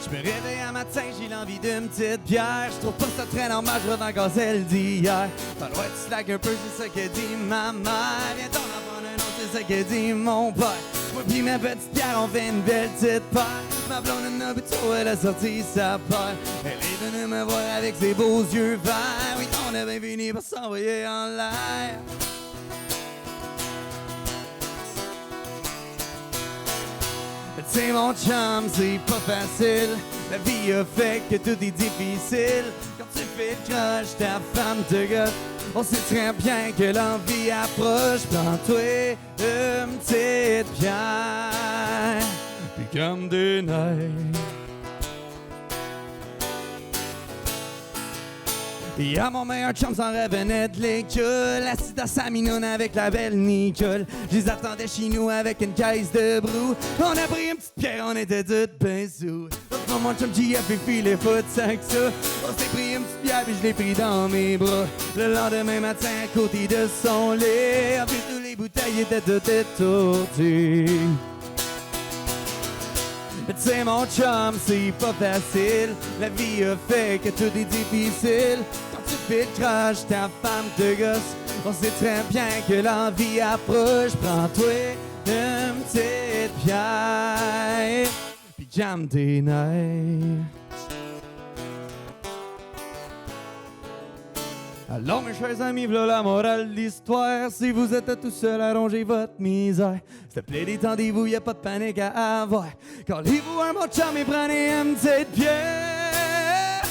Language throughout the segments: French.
Je me réveille un matin, j'ai l'envie d'une petite bière. Je trouve pas ça très normal, je reviens gazelle d'hier. Pas loin de slack un peu, c'est ça que dit ma mère. Viens t'en apprendre un autre, c'est ça que dit mon père. Moi pis ma petite bière, on fait une belle petite paire. Ma blonde en a bu trop, elle a sorti sa paire. Elle est venue me voir avec ses beaux yeux verts. Oui, on avait fini par s'envoyer en l'air. C'est mon chum, c'est pas facile. La vie a fait que tout est difficile. Quand tu fais le crush, ta femme te gosse. On sait très bien que l'envie approche. Prends-toi une petite bière, puis comme des neiges. Y'a mon meilleur chum s'en revenait de l'école, assis dans sa minoune avec la belle Nicole. Je les attendais chez nous avec une caisse de brou. On a pris une petite pierre, on était toutes ben sous. L'autre mon chum JF et filé pas de sac ça. On s'est pris une petite bière puis je l'ai pris dans mes bras. Le lendemain matin à côté de son lit, en plus tous les bouteilles étaient toutes étourdies. Mais tu sais mon chum, c'est pas facile. La vie a fait que tout est difficile. Quand tu fais le crush, ta femme te gosse. On sait très bien que l'envie approche. Prends-toi une petite bière, puis calme tes nerfs. Alors mes chers amis, voilà la morale de l'histoire. Si vous êtes tout seul à ronger votre misère, s'il te plaît détendez-vous, y'a pas de panique à avoir. Callez-vous un bon chum et prenez une petite bière.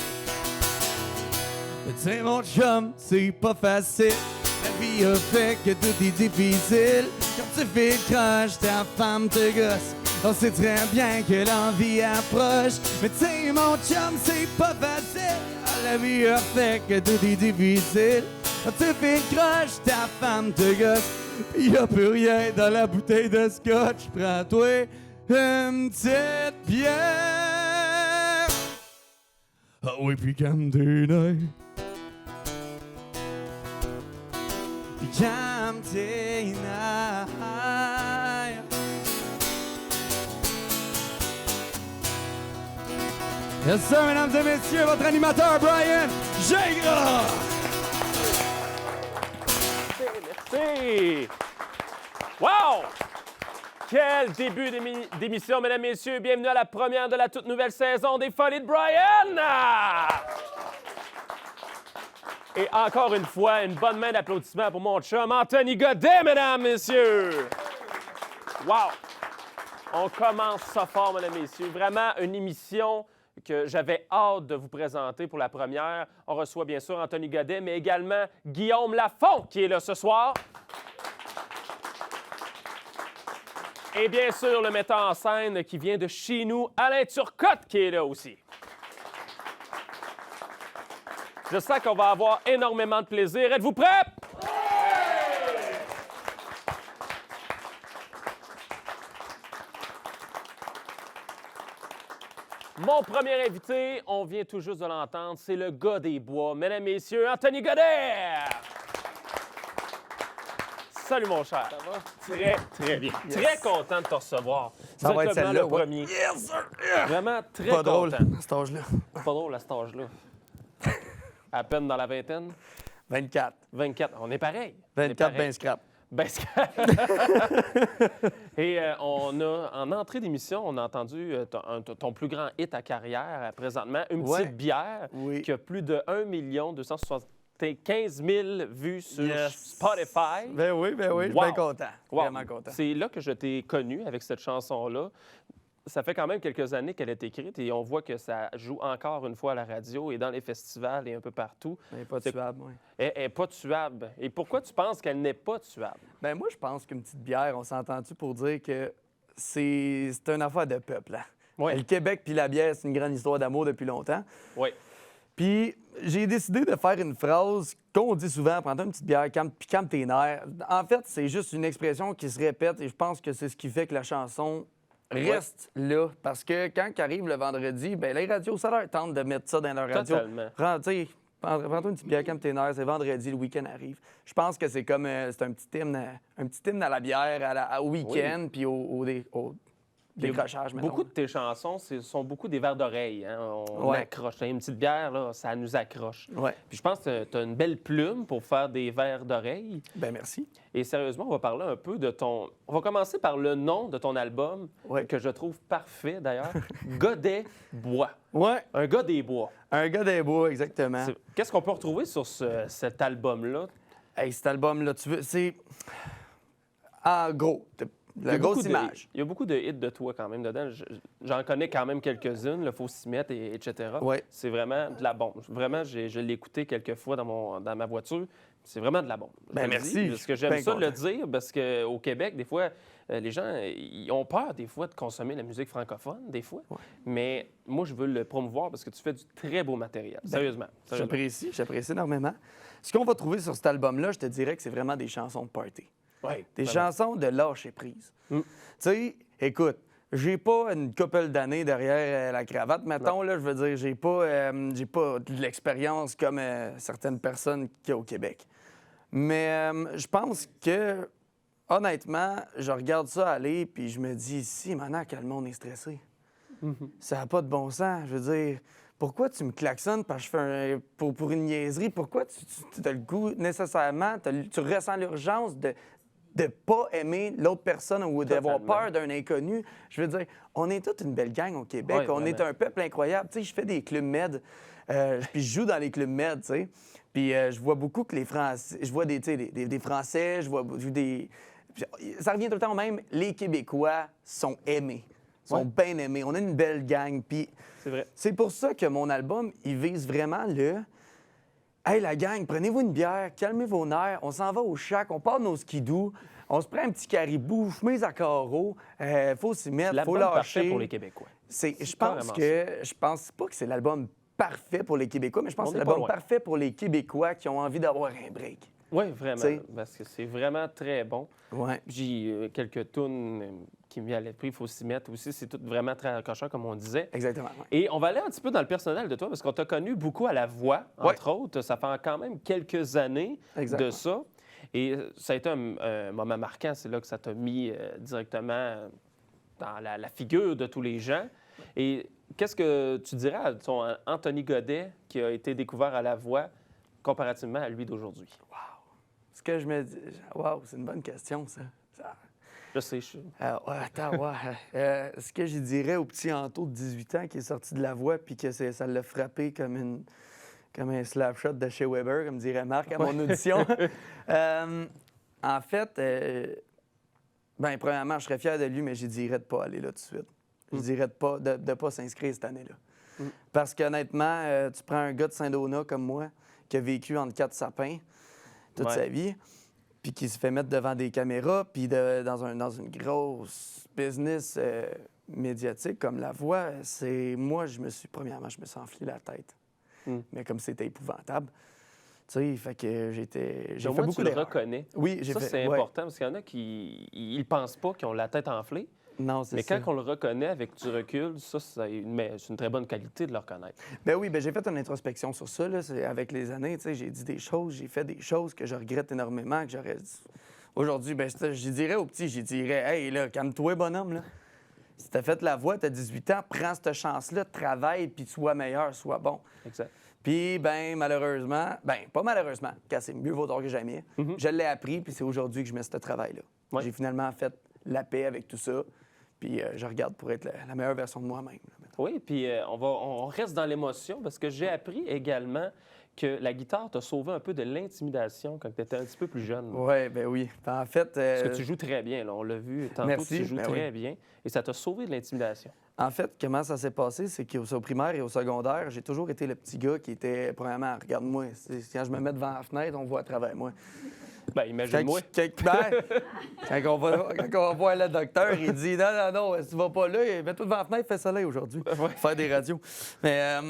Mais tu sais mon chum, c'est pas facile. La vie a fait que tout est difficile. Quand tu fais le crush, ta femme te gosse. On sait très bien que l'envie approche. Mais tu sais mon chum, c'est pas facile. La vie a fait que tout est difficile. Quand tu fais le crush, ta femme te gosse. Pis y'a plus rien dans la bouteille de scotch. Prends-toi une petite bière. Ah oui, puis calme tes nerfs. Puis calme tes nerfs. Yes sir, mesdames et messieurs, votre animateur Brian Gingras. Merci. Wow! Quel début d'émission, mesdames et messieurs. Bienvenue à la première de la toute nouvelle saison des Folies de Brian. Et encore une fois, une bonne main d'applaudissements pour mon chum Anthony Godet, mesdames et messieurs. Wow! On commence ça fort, mesdames et messieurs. Vraiment une émission que j'avais hâte de vous présenter pour la première. On reçoit bien sûr Anthony Godet, mais également Guillaume Lafont qui est là ce soir. Et bien sûr, le metteur en scène qui vient de chez nous, Alain Turcotte, qui est là aussi. Je sens qu'on va avoir énormément de plaisir. Êtes-vous prêts? Mon premier invité, on vient tout juste de l'entendre, c'est le gars des bois. Mesdames et messieurs, Anthony Godet! Salut, mon cher. Ça va? Très, très bien. Yes. Très content de te recevoir. Ça va être celle-là, le premier. Yes, sir! Vraiment très Pas content. drôle, à cet âge-là. Pas drôle à cet âge-là. À peine dans la vingtaine? 24. 24. On est pareil. 24, ben scrap. Ben, et on a, en entrée d'émission, on a entendu ton plus grand hit à carrière présentement, une petite bière qui a plus de 1 275 000 vues sur Spotify. Ben oui, je suis bien content. Vraiment content. C'est là que je t'ai connu avec cette chanson-là. Ça fait quand même quelques années qu'elle est écrite et on voit que ça joue encore une fois à la radio et dans les festivals et un peu partout. Elle n'est pas tuable, oui. Elle n'est pas tuable. Et pourquoi tu penses qu'elle n'est pas tuable? Ben moi, je pense qu'une petite bière, on s'entend-tu pour dire que c'est une affaire de peuple. Hein? Oui. Le Québec puis la bière, c'est une grande histoire d'amour depuis longtemps. Oui. Puis j'ai décidé de faire une phrase qu'on dit souvent, prends-toi une petite bière, puis calme tes nerfs. En fait, c'est juste une expression qui se répète et je pense que c'est ce qui fait que la chanson reste là. Parce que quand arrive le vendredi, ben les radios, ça leur tente de mettre ça dans leur radio. Totalement. Prends-toi une petite bière, calme tes nerfs, c'est vendredi, le week-end arrive. Je pense que c'est comme c'est un petit hymne à la bière, au week-end, puis décrochage, mettons. Beaucoup de tes chansons sont beaucoup des vers d'oreille. Hein? On Ouais. accroche. T'as une petite bière, là, ça nous accroche. Ouais. Puis je pense que tu as une belle plume pour faire des vers d'oreille. Ben merci. Et sérieusement, on va parler un peu de ton... On va commencer par le nom de ton album, Ouais. que je trouve parfait d'ailleurs. Godet Bois. Ouais, Un gars des bois. un gars des bois, exactement. Qu'est-ce qu'on peut retrouver sur cet album-là? Hey, cet album-là, tu veux, c'est... En gros, Il y a la beaucoup grosse de- image. Il y a beaucoup de hits de toi quand même dedans. J'en connais quand même quelques-unes, le Faut s'y mettre, etc. Ouais. C'est vraiment de la bombe. Vraiment, je l'ai écouté quelques fois dans ma voiture. C'est vraiment de la bombe. Je Ben, te le merci, dis, je parce suis que j'aime bien ça le content. dire, parce qu'au Québec, des fois, les gens ils ont peur des fois de consommer la musique francophone, des fois. Mais moi, je veux le promouvoir parce que tu fais du très beau matériel. Sérieusement. Sérieusement. J'apprécie énormément. Ce qu'on va trouver sur cet album-là, je te dirais que c'est vraiment des chansons de party. Ouais, Des vraiment. chansons de lâcher prise. Mm. Tu sais, écoute, j'ai pas une couple d'années derrière la cravate, mettons, là, je veux dire, j'ai pas de l'expérience comme certaines personnes qu'il y a au Québec. Mais je pense que, honnêtement, je regarde ça aller, puis je me dis, si, maintenant, que le monde est stressé. Ça n'a pas de bon sens. Je veux dire, pourquoi tu me klaxonnes parce que je fais pour une niaiserie? Pourquoi tu as le goût, nécessairement, tu ressens l'urgence de pas aimer l'autre personne ou d'avoir Totalement. peur d'un inconnu? Je veux dire, on est toute une belle gang au Québec. Ouais, on est vraiment. un peuple incroyable. Tu sais, je fais des clubs med, puis je joue dans les clubs med, tu sais. Puis je vois beaucoup que les Français... Je vois tu sais, des Français, je vois des... Ça revient tout le temps au même. Les Québécois sont aimés. Sont bien aimés. On est une belle gang. Puis C'est vrai. c'est pour ça que mon album, il vise vraiment le... Hey, la gang, prenez-vous une bière, calmez vos nerfs, on s'en va au shack, on part nos skidoo, on se prend un petit caribou, chemise à carreaux, faut s'y mettre, faut L'album parfait lâcher. pour les Québécois. Je carrément pense pas que c'est l'album parfait pour les Québécois, mais je pense On que c'est n'est pas l'album loin. parfait pour les Québécois qui ont envie d'avoir un break. Oui, vraiment. T'sais. Parce que c'est vraiment très bon. Ouais. J'ai quelques tunes qui me viennent à l'esprit, il faut s'y mettre aussi. C'est tout vraiment très accrocheur, comme on disait. Exactement. ouais. Et on va aller un petit peu dans le personnel de toi, parce qu'on t'a connu beaucoup à la voix, entre autres. Ça fait quand même quelques années Exactement. de ça. Et ça a été un moment marquant. C'est là que ça t'a mis directement dans la figure de tous les gens. Et qu'est-ce que tu dirais à ton Anthony Godet, qui a été découvert à la voix, comparativement à lui d'aujourd'hui? Ce que je me dis... Wow, c'est une bonne question, ça. Je sais, Ouais, attends, ouais. Ce que je dirais au petit Anto de 18 ans qui est sorti de la voix puis que ça l'a frappé comme un slapshot de chez Weber, comme dirait Marc à mon audition. En fait, premièrement, je serais fier de lui, mais je dirais de pas aller là tout de suite. Je dirais de pas s'inscrire cette année-là. Parce qu'honnêtement, tu prends un gars de Saint-Donat comme moi qui a vécu entre quatre sapins toute Ouais. sa vie, puis qui se fait mettre devant des caméras, puis dans une grosse business médiatique comme La Voix, moi, premièrement, je me suis enflé la tête. Mais comme c'était épouvantable, tu sais, fait que j'ai Au fait moins, beaucoup tu le d'erreurs. reconnais. Oui, j'ai Ça, fait. c'est ouais. important, parce qu'il y en a qui ne pensent pas qu'ils ont la tête enflée. Non, c'est Mais ça. quand on le reconnaît avec du recul, ça, c'est une très bonne qualité de le reconnaître. Ben oui, j'ai fait une introspection sur ça. Là. Avec les années, tu sais, j'ai dit des choses, j'ai fait des choses que je regrette énormément, que j'aurais dit. Aujourd'hui, je dirais au petit, hey, là, calme-toi, bonhomme, là. Si t'as fait la voix, t'as 18 ans, prends cette chance-là, travaille, puis sois meilleur, sois bon. Exact. Puis, malheureusement, pas malheureusement, car c'est mieux vaut tard que jamais, je l'ai appris, puis c'est aujourd'hui que je mets ce travail-là. Ouais. J'ai finalement fait la paix avec tout ça, puis je regarde pour être la meilleure version de moi-même. là, maintenant. Oui, puis on reste dans l'émotion, parce que j'ai appris également que la guitare t'a sauvé un peu de l'intimidation quand tu étais un petit peu plus jeune. Ouais, oui. En fait, Parce que tu joues très bien, là, on l'a vu tantôt, Merci, tu joues ben très oui. bien, et ça t'a sauvé de l'intimidation. En fait, comment ça s'est passé, c'est qu'au primaire et au secondaire, j'ai toujours été le petit gars qui était, premièrement, regarde-moi, quand je me mets devant la fenêtre, on voit à travers moi. Ben, imagine-moi. Quand on va voir le docteur, il dit non, si tu vas pas là, mets-toi devant la fenêtre, fais soleil aujourd'hui. Ouais. Faire des radios. Mais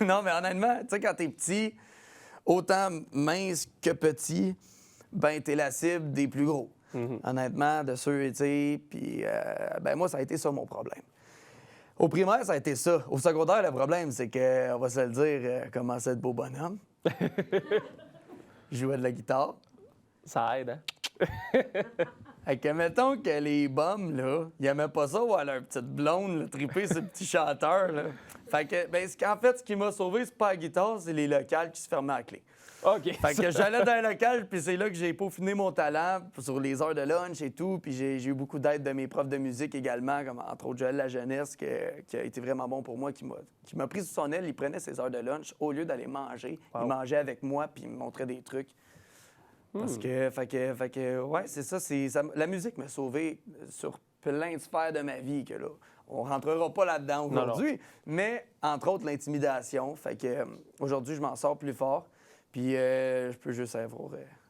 non, mais honnêtement, tu sais, quand t'es petit, autant mince que petit, t'es la cible des plus gros. Honnêtement, de ceux, tu sais, puis moi, ça a été ça mon problème. Au primaire, ça a été ça. Au secondaire, le problème, c'est que, on va se le dire, commençait à être beau bonhomme. Je jouais de la guitare. Ça aide, hein? Fait que mettons que les bums, là, ils aimaient pas ça voir leur petite blonde, là, triper ce petit chanteur, là. Fait que, ben, en fait, ce qui m'a sauvé, c'est pas la guitare, c'est les locales qui se fermaient à la clé. OK. Fait que j'allais dans un local, puis c'est là que j'ai peaufiné mon talent sur les heures de lunch et tout. Puis j'ai eu beaucoup d'aide de mes profs de musique également, comme entre autres Joël La Jeunesse, qui a été vraiment bon pour moi, qui m'a pris sous son aile. Il prenait ses heures de lunch au lieu d'aller manger. Il mangeait avec moi, puis il me montrait des trucs. Parce que, fait que, ouais, c'est ça, la musique m'a sauvé sur plein de sphères de ma vie, que là, on rentrera pas là-dedans aujourd'hui, mais entre autres l'intimidation. Fait que aujourd'hui, je m'en sors plus fort. Puis je peux juste avoir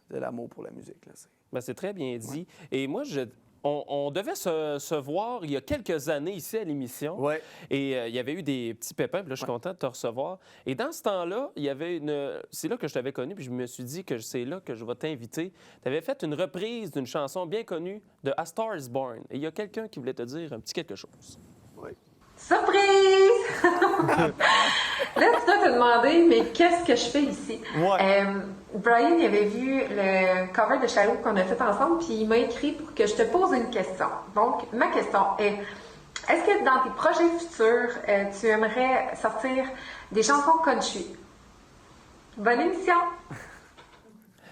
de l'amour pour la musique. Là, Ben, c'est très bien dit. Et moi, on devait se voir il y a quelques années ici à l'émission. Ouais. Et il y avait eu des petits pépins, puis là, je suis content de te recevoir. Et dans ce temps-là, il y avait c'est là que je t'avais connu, puis je me suis dit que c'est là que je vais t'inviter. Tu avais fait une reprise d'une chanson bien connue de A Star Is Born. Et il y a quelqu'un qui voulait te dire un petit quelque chose. Oui. Surprise! Là, tu dois te demander, mais qu'est-ce que je fais ici? Ouais. Brian, il avait vu le cover de Shallow qu'on a fait ensemble, puis il m'a écrit pour que je te pose une question. Donc, ma question est, est-ce que dans tes projets futurs, tu aimerais sortir des chansons country? Bonne émission!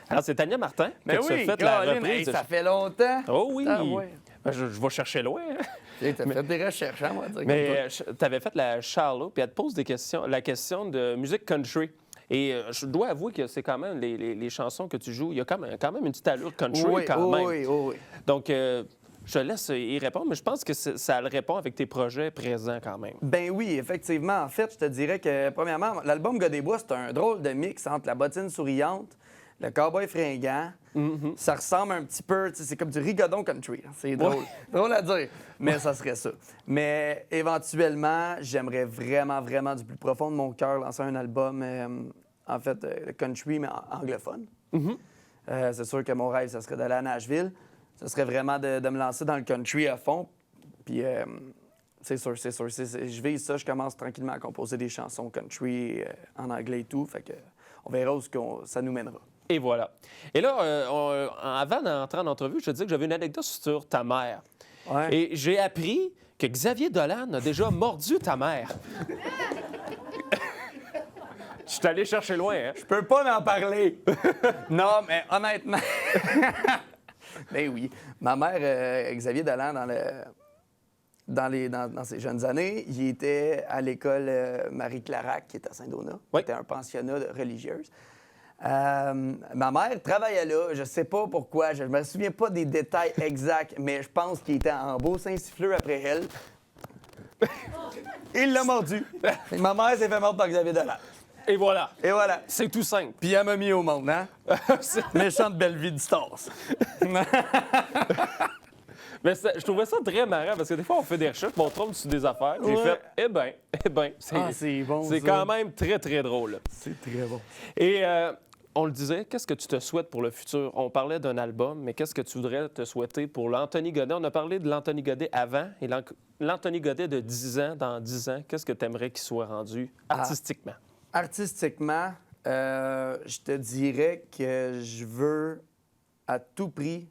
Alors, c'est Tania Martin Mais que tu as oui, fait la Caroline, reprise. ça fait longtemps. Oh oui! Ah, ouais. Ben, je vais chercher loin. Hein? Tu as fait des recherches, hein, moi, dire. Mais tu avais fait la Charlot, puis elle te pose la question de musique country. Et je dois avouer que c'est quand même les chansons que tu joues, il y a quand même une petite allure country Oui, quand même. oui. Donc, je te laisse y répondre, mais je pense que ça le répond avec tes projets présents quand même. Ben oui, effectivement. En fait, je te dirais que, premièrement, l'album Gars des Bois, c'est un drôle de mix entre la bottine souriante, le cowboy fringant. Ça ressemble un petit peu, tu sais, c'est comme du rigodon country. Hein. C'est drôle. Drôle à dire, mais ça serait ça. Mais éventuellement, j'aimerais vraiment, vraiment du plus profond de mon cœur lancer un album, en fait, country, mais anglophone. C'est sûr que mon rêve, ça serait d'aller à Nashville. Ça serait vraiment de me lancer dans le country à fond. Puis c'est sûr. Je vise ça, je commence tranquillement à composer des chansons country en anglais et tout. Fait que on verra où ça nous mènera. Et voilà. Et là, avant d'entrer en entrevue, je te disais que j'avais une anecdote sur ta mère. Ouais. Et j'ai appris que Xavier Dolan a déjà mordu ta mère. Je suis allé chercher loin, hein? Je peux pas en parler. Non, mais honnêtement. Ben oui. Ma mère, Xavier Dolan, dans ses jeunes années, il était à l'école Marie Clarac, qui est à Saint-Donat. Oui. C'était un pensionnat de religieuse. Ma mère travaillait là. Je sais pas pourquoi. Je me souviens pas des détails exacts, mais je pense qu'il était en beau Saint-Siffleux après elle. Il l'a mordu. Et ma mère s'est fait mordre par Xavier Dolan. Et voilà. Et voilà. C'est tout simple. Puis elle m'a mis au monde, hein? Méchante belle vie de stars. Mais je trouvais ça très marrant parce que des fois, on fait des recherches, puis on tombe sur des affaires. J'ai Ouais. fait, eh ben, c'est bon. c'est ça. quand même très, très drôle. C'est très bon. Et on le disait, qu'est-ce que tu te souhaites pour le futur? On parlait d'un album, mais qu'est-ce que tu voudrais te souhaiter pour l'Anthony Godet? On a parlé de l'Anthony Godet avant et l'Anthony Godet de 10 ans, dans 10 ans, qu'est-ce que tu aimerais qu'il soit rendu artistiquement? Artistiquement, je te dirais que je veux à tout prix.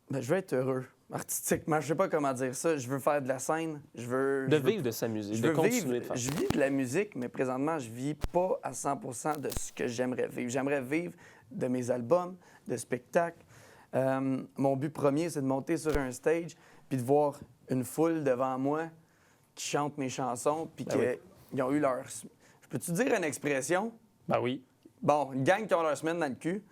Ben, je veux être heureux. Artistiquement, je sais pas comment dire ça. Je veux faire de la scène. Vivre de sa musique, Je de veux continuer vivre. de faire. Je vis de la musique, mais présentement, je vis pas à 100% de ce que j'aimerais vivre. J'aimerais vivre de mes albums, de spectacles. Mon but premier, c'est de monter sur un stage puis de voir une foule devant moi qui chante mes chansons puis qu'ils ont eu leur... Je peux-tu dire une expression? Ben oui. Bon, une gang qui ont leur semaine dans le cul,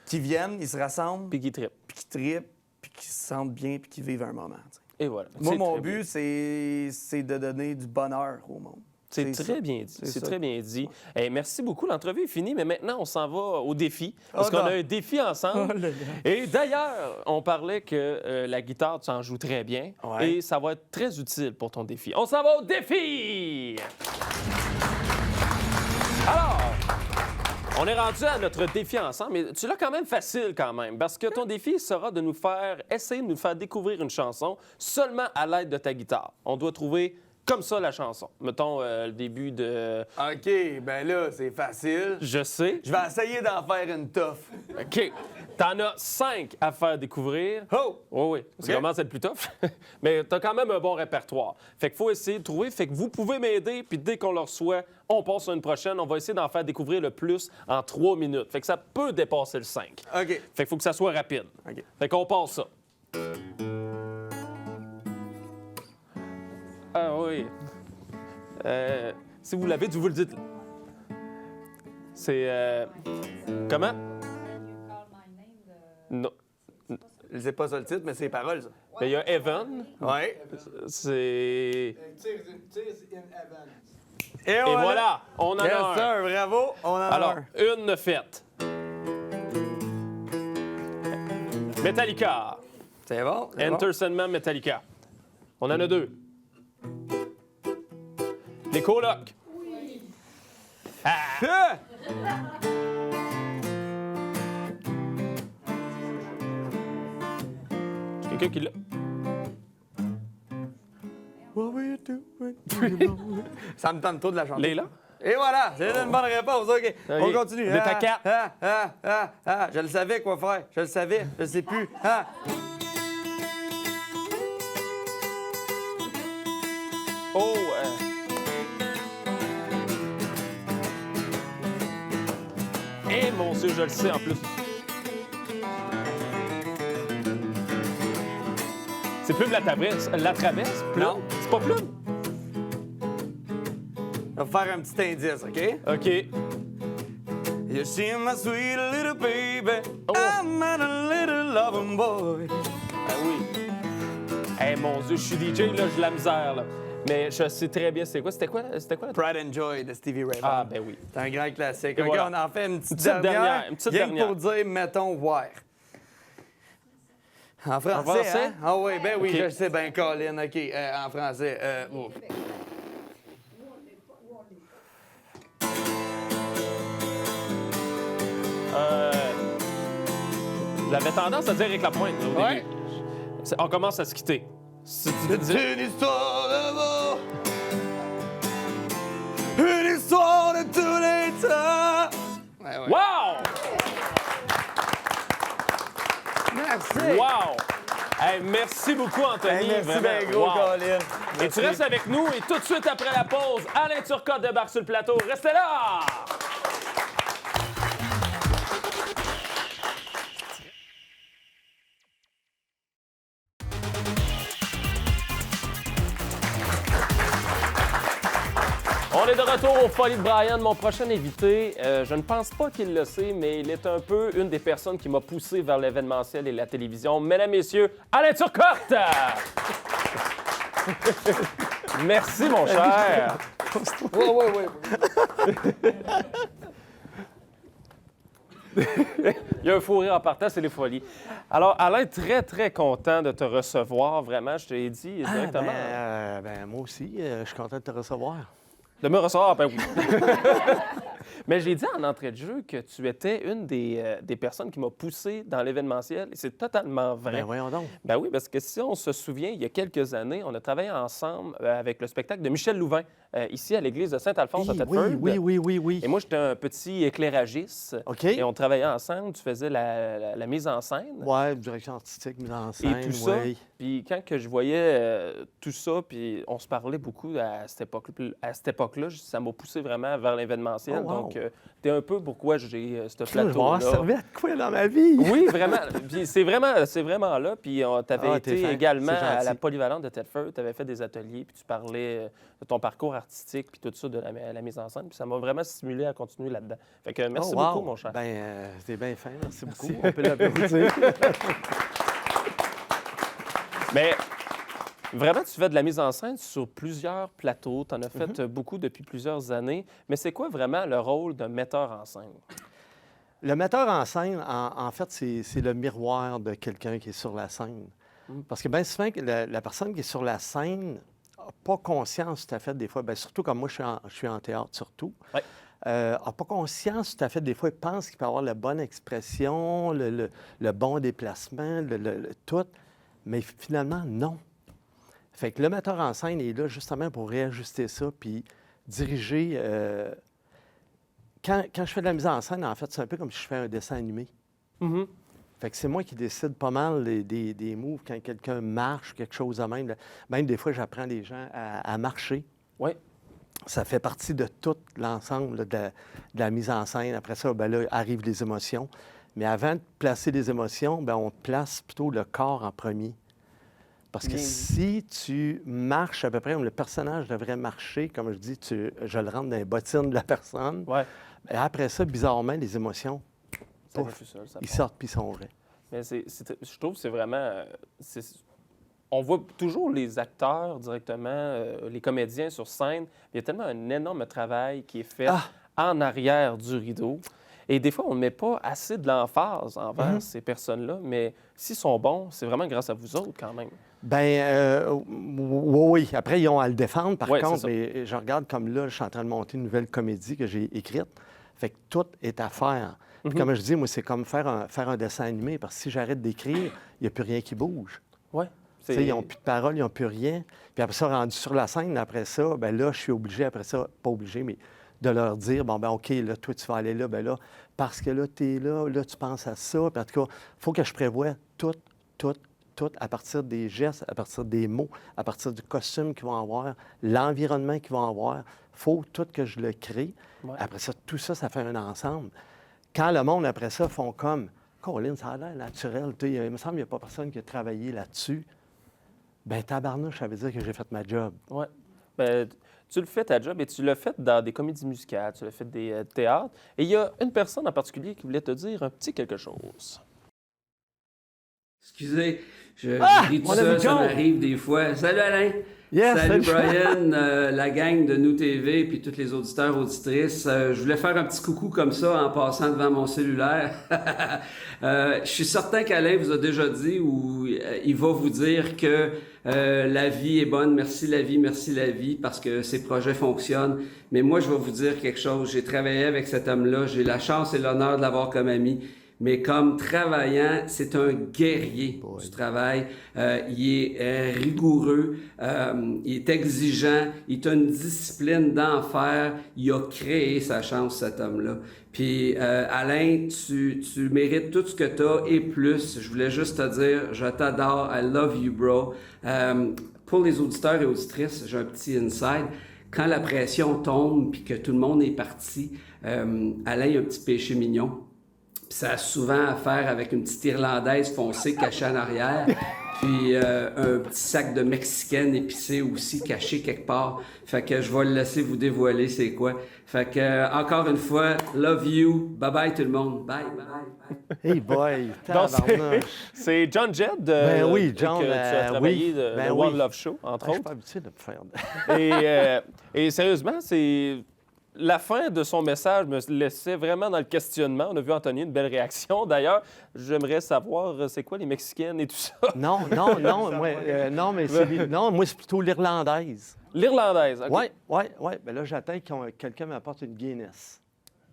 qui viennent, ils se rassemblent, Puis qui trippe. puis qui trippent, puis qui se sentent bien, puis qui vivent un moment. Tu sais. Et voilà. Moi, C'est mon très but, bien. c'est de donner du bonheur au monde. C'est ça. très bien dit. C'est C'est ça. très bien dit. Eh, merci beaucoup. L'entrevue est finie, mais maintenant, on s'en va au défi. Parce qu'on non. a un défi ensemble. Oh là là. Et d'ailleurs, on parlait que la guitare, tu en joues très bien. Ouais. Et ça va être très utile pour ton défi. On s'en va au défi! Alors, on est rendu à notre défi ensemble, mais tu l'as quand même facile quand même, parce que ton défi sera essayer de nous faire découvrir une chanson seulement à l'aide de ta guitare. On doit trouver comme ça la chanson. Mettons le début de... OK, ben là, c'est facile. Je sais. Je vais essayer d'en faire une tough. OK. T'en as 5 à faire découvrir. Oh! Oui, oui. Ça OK. commence à être plus tough. Mais t'as quand même un bon répertoire. Fait qu'il faut essayer de trouver. Fait que vous pouvez m'aider, puis dès qu'on le reçoit, on passe sur une prochaine. On va essayer d'en faire découvrir le plus en 3 minutes. Fait que ça peut dépasser le 5. OK. Fait qu'il faut que ça soit rapide. OK. Fait qu'on passe ça. Ah oui. Si vous l'avez, vous le dites. C'est... Comment? Non. Je sais pas ça le titre, mais c'est les paroles, ça. Mais il y a Evan. Ouais. C'est... Et Et voilà, on en Yes, a un. sir, bravo. On en a Alors, un. une faite. Metallica. C'est bon? c'est Enter Sandman Metallica. On en a 2. Les colocs. bon. Quelqu'un qui l'a. Ça me tente trop de la chanter. Léla? Et voilà, c'est une bonne réponse. OK, on continue. On est à 4. Je le savais quoi faire. Je le savais. Je sais plus. Ah. Oh! Eh mon Dieu, je le sais en plus. C'est Plume la traverse. La traverse? Plume? Non. C'est pas Plume? On va faire un petit indice, OK? OK. You see my sweet little baby, Oh. I'm a little loving boy. Ben oui. Eh mon Dieu, je suis DJ, là, j'ai de la misère, là. Mais je sais très bien c'est quoi. C'était quoi la... Pride and Joy de Stevie Ray Vaughan. Ah, ben oui. C'est un grand classique. Et OK, voilà. on en fait une petite petite dernière. une petite Rien que dernière. pour dire, mettons, where. En français, français? hein? Ah oui, ben oui, OK. je le sais bien, Colin. OK, en français. J'avais tendance à dire avec la pointe, là, au Ouais. début. On commence à se quitter. Si tu te dis... C'est une histoire d'amour. Une histoire de tous les temps. Ouais, ouais. Wow! Merci. Wow! Hey, merci beaucoup, Anthony. Hey, merci Vraiment. bien gros, Wow. Colin. Et tu restes avec nous et tout de suite après la pause, Alain Turcotte débarque sur le plateau. Restez là! On est de retour aux Folies de Brian. Mon prochain invité, je ne pense pas qu'il le sait, mais il est un peu une des personnes qui m'a poussé vers l'événementiel et la télévision. Mesdames, Messieurs, Alain Turcotte! Merci, mon cher. Ouais. Il y a un fou rire en partant, c'est les folies. Alors, Alain, très, très content de te recevoir. Vraiment, je te l'ai dit directement. Moi aussi, je suis content de te recevoir. De me recevoir, ben oui. Mais j'ai dit en entrée de jeu que tu étais une des personnes qui m'a poussé dans l'événementiel. Et c'est totalement vrai. Ben voyons donc. Ben oui, parce que si on se souvient, il y a quelques années, on a travaillé ensemble avec le spectacle de Michel Louvain, ici à l'église de Saint-Alphonse à Thetford. Oui. Et moi, j'étais un petit éclairagiste. OK. Et on travaillait ensemble. Tu faisais la mise en scène. Ouais, direction artistique, mise en scène. Et tout ça. oui. Puis quand que je voyais tout ça, puis on se parlait beaucoup à cette époque-là, ça m'a poussé vraiment vers l'événementiel. Oh, wow. Donc, t'es un peu pourquoi j'ai ce Je vais avoir plateau-là. servi à quoi dans ma vie? Oui, vraiment. Puis c'est vraiment là. Puis tu avais Ah, t'es été fin. également C'est à la gentil. polyvalente de Thetford. Tu avais fait des ateliers, puis tu parlais de ton parcours artistique, puis tout ça, de la mise en scène. Puis ça m'a vraiment stimulé à continuer là-dedans. Fait que merci Oh, wow. beaucoup, mon cher. T'es bien fin, merci beaucoup. On peut l'applaudir. Mais vraiment, tu fais de la mise en scène sur plusieurs plateaux. Tu en as fait beaucoup depuis plusieurs années. Mais c'est quoi vraiment le rôle d'un metteur en scène? Le metteur en scène, en fait, c'est le miroir de quelqu'un qui est sur la scène. Parce que bien souvent, la personne qui est sur la scène n'a pas conscience tout à fait des fois, bien, surtout comme moi, je suis en théâtre surtout, Ouais. n'a pas conscience tout à fait des fois, il pense qu'il peut avoir la bonne expression, le bon déplacement, tout, mais finalement, non. Fait que le metteur en scène est là justement pour réajuster ça, puis diriger. Quand je fais de la mise en scène, en fait, c'est un peu comme si je fais un dessin animé. Mhm. Fait que c'est moi qui décide pas mal des moves quand quelqu'un marche, quelque chose de même. Là. Même des fois, j'apprends les gens à marcher. Oui. Ça fait partie de tout l'ensemble là, de la mise en scène. Après ça, ben là, arrivent les émotions. Mais avant de placer les émotions, ben on place plutôt le corps en premier. Parce que Bien dit. si tu marches à peu près comme le personnage devrait marcher, comme je dis, je le rentre dans les bottines de la personne. Ouais. Et après ça, bizarrement, les émotions, Ça pouf, vient tout seul, ça ils part. sortent puis ils sont vrais. Mais je trouve que c'est vraiment. On voit toujours les acteurs directement, les comédiens sur scène. Il y a tellement un énorme travail qui est fait en arrière du rideau. Et des fois, on ne met pas assez de l'emphase envers ces personnes-là. Mais s'ils sont bons, c'est vraiment grâce à vous autres quand même. Oui. Après, ils ont à le défendre. Par Ouais, c'est contre, ça. mais je regarde comme là, je suis en train de monter une nouvelle comédie que j'ai écrite. Fait que tout est à faire. Puis comme je dis, moi, c'est comme faire un dessin animé. Parce que si j'arrête d'écrire, il n'y a plus rien qui bouge. Oui. Tu sais, ils n'ont plus de paroles, ils n'ont plus rien. Puis après ça, rendu sur la scène, après ça, ben là, je suis obligé, après ça, pas obligé, mais de leur dire, bon, ben OK, là, toi, tu vas aller là, ben là, parce que là, tu es là, tu penses à ça. Puis en tout cas, il faut que je prévoie tout, à partir des gestes, à partir des mots, à partir du costume qu'ils vont avoir, l'environnement qu'ils vont avoir. Il faut tout que je le crée. Ouais. Après ça, tout ça, ça fait un ensemble. Quand le monde, après ça, font comme, Colin, ça a l'air naturel. Tu sais, il me semble qu'il n'y a pas personne qui a travaillé là-dessus. Ben tabarnouche, ça veut dire que j'ai fait ma job. Oui. Ben, tu le fais ta job et tu l'as fait dans des comédies musicales, tu l'as fait des théâtres. Et il y a une personne en particulier qui voulait te dire un petit quelque chose. Excusez, je ris tout on a seul, vu ça John. m'arrive des fois. Salut Alain! Yes, salut salut. Brian, la gang de Nous TV, puis tous les auditeurs, auditrices. Je voulais faire un petit coucou comme ça en passant devant mon cellulaire. Je suis certain qu'Alain vous a déjà dit ou il va vous dire que la vie est bonne, merci la vie, parce que ces projets fonctionnent. Mais moi, je vais vous dire quelque chose. J'ai travaillé avec cet homme-là, j'ai la chance et l'honneur de l'avoir comme ami. Mais comme travaillant, c'est un guerrier du travail. Il est rigoureux, il est exigeant, il a une discipline d'enfer. Il a créé sa chance, cet homme-là. Puis Alain, tu mérites tout ce que tu as et plus. Je voulais juste te dire, je t'adore, I love you, bro. Pour les auditeurs et auditrices, j'ai un petit inside. Quand la pression tombe puis que tout le monde est parti, Alain a un petit péché mignon. Puis ça a souvent à faire avec une petite Irlandaise foncée cachée en arrière, puis un petit sac de Mexicaine épicée aussi caché quelque part. Fait que je vais le laisser vous dévoiler c'est quoi. Fait que, encore une fois, love you. Bye-bye tout le monde. Bye, bye. Hey boy, Donc, tabarnouche. c'est John Jett Ben oui, John, que tu as travaillé oui. de Ben One oui. Love Show, entre Je suis autres. pas habitué de me faire... Et sérieusement, c'est la fin de son message me laissait vraiment dans le questionnement. On a vu Anthony, une belle réaction. D'ailleurs, j'aimerais savoir c'est quoi les Mexicaines et tout ça. Non, moi, c'est plutôt l'Irlandaise. L'Irlandaise, OK. Oui. Ben là, j'attends que quelqu'un m'apporte une Guinness.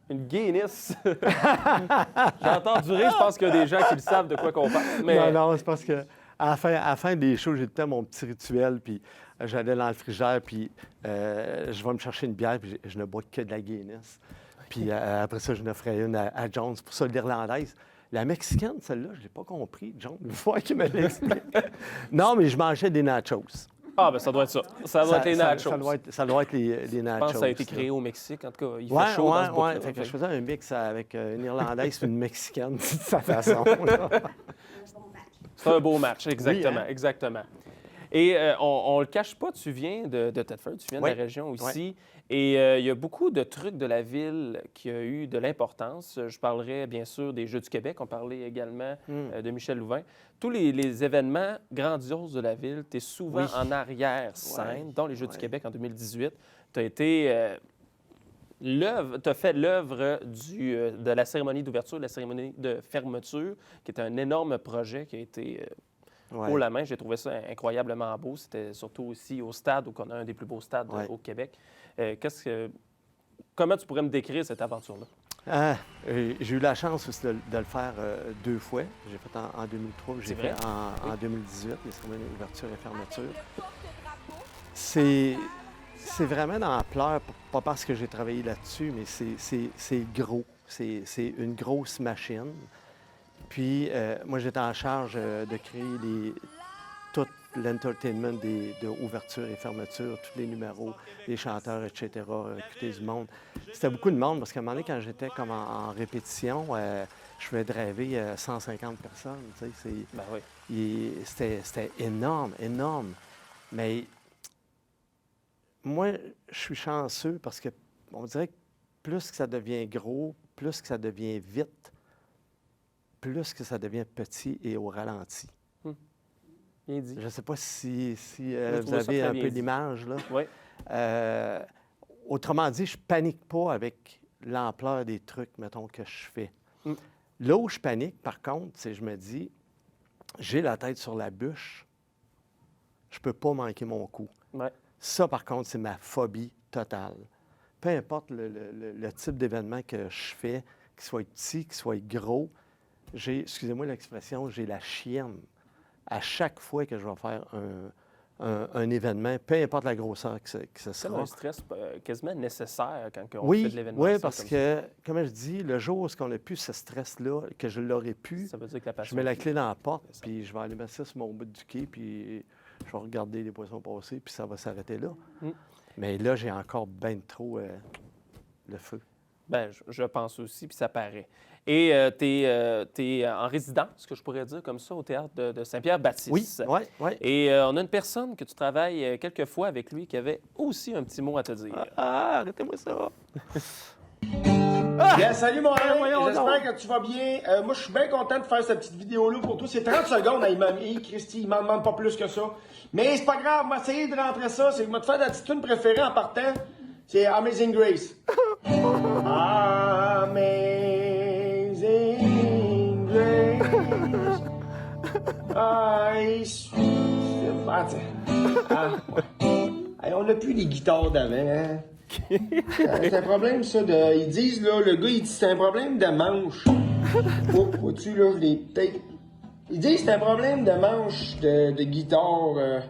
Une Guinness. J'ai entendu rire, je pense qu'il y a des gens qui le savent de quoi qu'on parle. Mais... Non, c'est parce que à la fin des shows, j'ai tout le temps mon petit rituel, puis j'allais dans le frigidaire, puis je vais me chercher une bière, puis je ne bois que de la Guinness. Puis après ça, je ne ferai une à Jones. Pour ça, l'Irlandaise. La Mexicaine, celle-là, je ne l'ai pas compris, John. Il faut qu'il me l'explique. Non, mais je mangeais des nachos. Ah, ben ça doit être ça. Ça doit être les nachos. Ça doit être les Je nachos. pense que ça a été créé au Mexique. En tout cas, il fait chaud dans ce bout-là. Fait que je faisais un mix avec une Irlandaise et une Mexicaine, de sa façon. Là. C'est un beau match, exactement, Oui, hein? exactement. Et on ne le cache pas, tu viens de Thetford, tu viens de la région ici. Et il y a beaucoup de trucs de la ville qui ont eu de l'importance. Je parlerai bien sûr des Jeux du Québec. On parlait également de Michel Louvain. Tous les événements grandioses de la ville, tu es souvent en arrière-scène, dont les Jeux du Québec en 2018. Tu as été... tu as fait l'œuvre de la cérémonie d'ouverture, de la cérémonie de fermeture, qui était un énorme projet qui a été haut la main. J'ai trouvé ça incroyablement beau. C'était surtout aussi au stade, où on a un des plus beaux stades au Québec. Comment tu pourrais me décrire cette aventure-là? J'ai eu la chance aussi de le faire 2 fois. J'ai fait en 2003, j'ai fait en 2018, les cérémonies d'ouverture et fermeture. C'est vraiment dans l'ampleur, pas parce que j'ai travaillé là-dessus, mais c'est gros. C'est une grosse machine. Puis, moi, j'étais en charge de créer tout l'entertainment de ouverture et fermeture, tous les numéros, les chanteurs, etc., recruter du monde. C'était beaucoup de monde parce qu'à un moment donné, quand j'étais comme en répétition, je faisais driver 150 personnes. Tu sais, Ben oui. c'était énorme, énorme. Mais moi, je suis chanceux parce que on dirait que plus que ça devient gros, plus que ça devient vite, plus que ça devient petit et au ralenti. Bien dit. Je ne sais pas si je vous trouve ça avez très un bien peu dit. l'image, là. Oui. Autrement dit, je panique pas avec l'ampleur des trucs, mettons, que je fais. Mm. Là où je panique, par contre, c'est je me dis, j'ai la tête sur la bûche, je peux pas manquer mon coup. Ouais. Ça, par contre, c'est ma phobie totale. Peu importe le type d'événement que je fais, qu'il soit petit, qu'il soit gros, excusez-moi l'expression, j'ai la chienne à chaque fois que je vais faire un événement, peu importe la grosseur que ce C'est sera. un stress quasiment nécessaire quand on fait Oui, de l'événement. oui, parce que, comme je dis, le jour où on n'a plus ce stress-là, que je l'aurais pu, ça veut dire que la je passion. mets la clé dans la porte, puis je vais aller mettre ça sur mon bout du quai, puis je vais regarder les poissons passer, puis ça va s'arrêter là. Mm. Mais là, j'ai encore bien trop le feu. Ben, je pense aussi, puis ça paraît. Et tu es en résidence, que je pourrais dire comme ça, au théâtre de Saint-Pierre-Baptiste. Oui, oui, oui. Et on a une personne que tu travailles quelques fois avec lui qui avait aussi un petit mot à te dire. Ah, arrêtez-moi ça! Bien, salut mon Alain, voyons j'espère que tu vas bien. Moi, je suis bien content de faire cette petite vidéo-là pour toi. C'est 30 secondes, il m'a mis, Christy, il m'en demande pas plus que ça. Mais c'est pas grave, on va essayer de rentrer ça. C'est que je vais te faire ta petite tune préférée en partant. C'est Amazing Grace. Amazing Grace. Hey, on n'a plus les guitares d'avant, hein? C'est un problème, ça, de... Ils disent, là, le gars, il dit c'est un problème de manche. Oh, vois-tu, là, je l'ai peut-être... Ils disent c'est un problème de manche de guitare.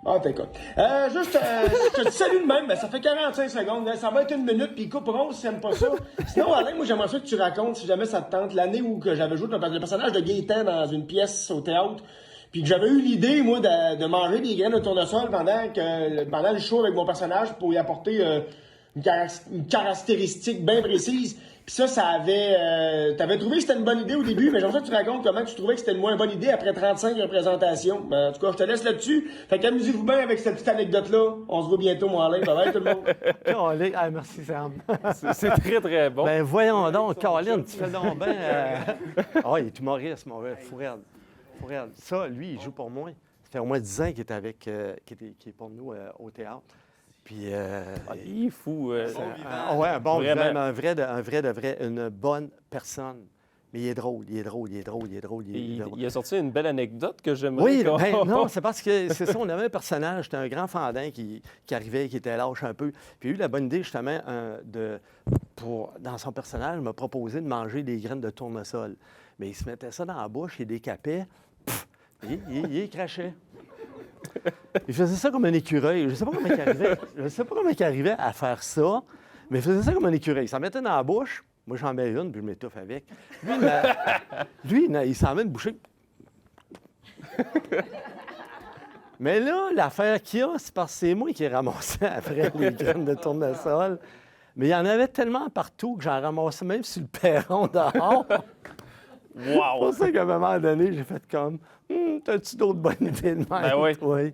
Ah, t'écoutes. Je te salue de même, mais ça fait 45 secondes, hein, ça va être une minute, puis couperont si t'aimes pas ça. Sinon, Alain, moi, j'aimerais ça que tu racontes, si jamais ça te tente, l'année où que j'avais joué le personnage de Gaétan dans une pièce au théâtre, puis que j'avais eu l'idée, moi, de manger des graines de tournesol pendant le show avec mon personnage pour y apporter une caractéristique bien précise. Puis ça avait... T'avais trouvé que c'était une bonne idée au début, mais j'aimerais ça que tu racontes comment tu trouvais que c'était une moins bonne idée après 35 représentations. Ben, en tout cas, je te laisse là-dessus. Fait qu'amusez-vous bien avec cette petite anecdote-là. On se voit bientôt, mon Alain. Bye-bye, tout le monde. Ah, merci, Sam. C'est très, très bon. Ben voyons donc, Caroline, tu fais donc bien... Ah, il est humoriste, mon gars, Fourel. Ça, lui, il joue pour moi. Ça fait au moins 10 ans qu'il est avec... qui est pour nous au théâtre. Puis... Il est fou. ouais, un bon Vraiment. vivant, un vrai de vrai, une bonne personne. Mais il est drôle. Il a sorti une belle anecdote que j'aimerais. Oui, ben, non, c'est parce que c'est ça, on avait un personnage, c'était un grand fendin qui arrivait, qui était lâche un peu. Puis il a eu la bonne idée, justement, dans son personnage, il m'a proposé de manger des graines de tournesol. Mais il se mettait ça dans la bouche, il décapait, il crachait. Il faisait ça comme un écureuil. Je ne sais pas comment il arrivait à faire ça, mais il faisait ça comme un écureuil. Il s'en mettait dans la bouche. Moi, j'en mets une, puis je m'étouffe avec. Lui, il s'en met une bouchée. Mais là, l'affaire qu'il y a, c'est parce que c'est moi qui ai ramassé après les graines de tournesol. Mais il y en avait tellement partout que j'en ramassais même sur le perron dehors. C'est Wow! pour ça qu'à un moment donné, j'ai fait comme t'as-tu d'autres bonnes idées de même? Ben oui. Oui.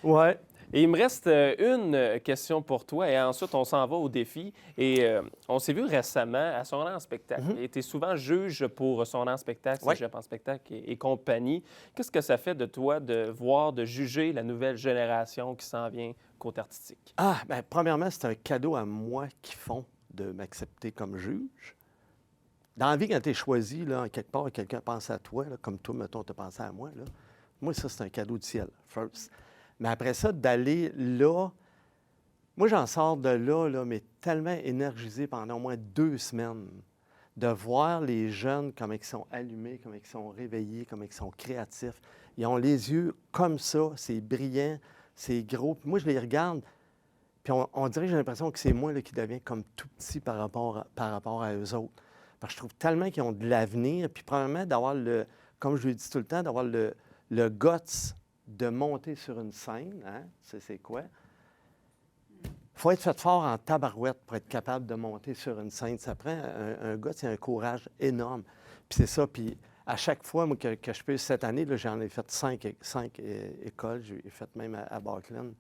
Ouais. Et il me reste une question pour toi et ensuite on s'en va au défi. Et on s'est vu récemment à Son en spectacle. Et tu es souvent juge pour Son en spectacle, Oui. Cégep en spectacle et compagnie. Qu'est-ce que ça fait de toi de juger la nouvelle génération qui s'en vient côté artistique? Ah, bien, premièrement, c'est un cadeau à moi qu'ils font de m'accepter comme juge. Dans la vie, quand tu es choisi, là, quelque part, quelqu'un pense à toi, là, comme toi, mettons, tu as pensé à moi. Là. Moi, ça, c'est un cadeau du ciel, first. Mais après ça, d'aller là, moi, j'en sors de là, mais tellement énergisé pendant au moins 2 semaines, de voir les jeunes, comment ils sont allumés, comment ils sont réveillés, comment ils sont créatifs. Ils ont les yeux comme ça, c'est brillant. c'est gros. Puis moi, je les regarde, puis on dirait que j'ai l'impression que c'est moi là, qui deviens comme tout petit par rapport à eux autres. Parce que je trouve tellement qu'ils ont de l'avenir, puis probablement d'avoir comme je lui dis tout le temps, d'avoir le guts de monter sur une scène, hein? C'est quoi? Il faut être fait fort en tabarouette pour être capable de monter sur une scène. Ça prend un guts et un courage énorme. Puis c'est ça, puis à chaque fois moi, que je peux, cette année, là, j'en ai fait 5 écoles, j'ai fait même à Barkland.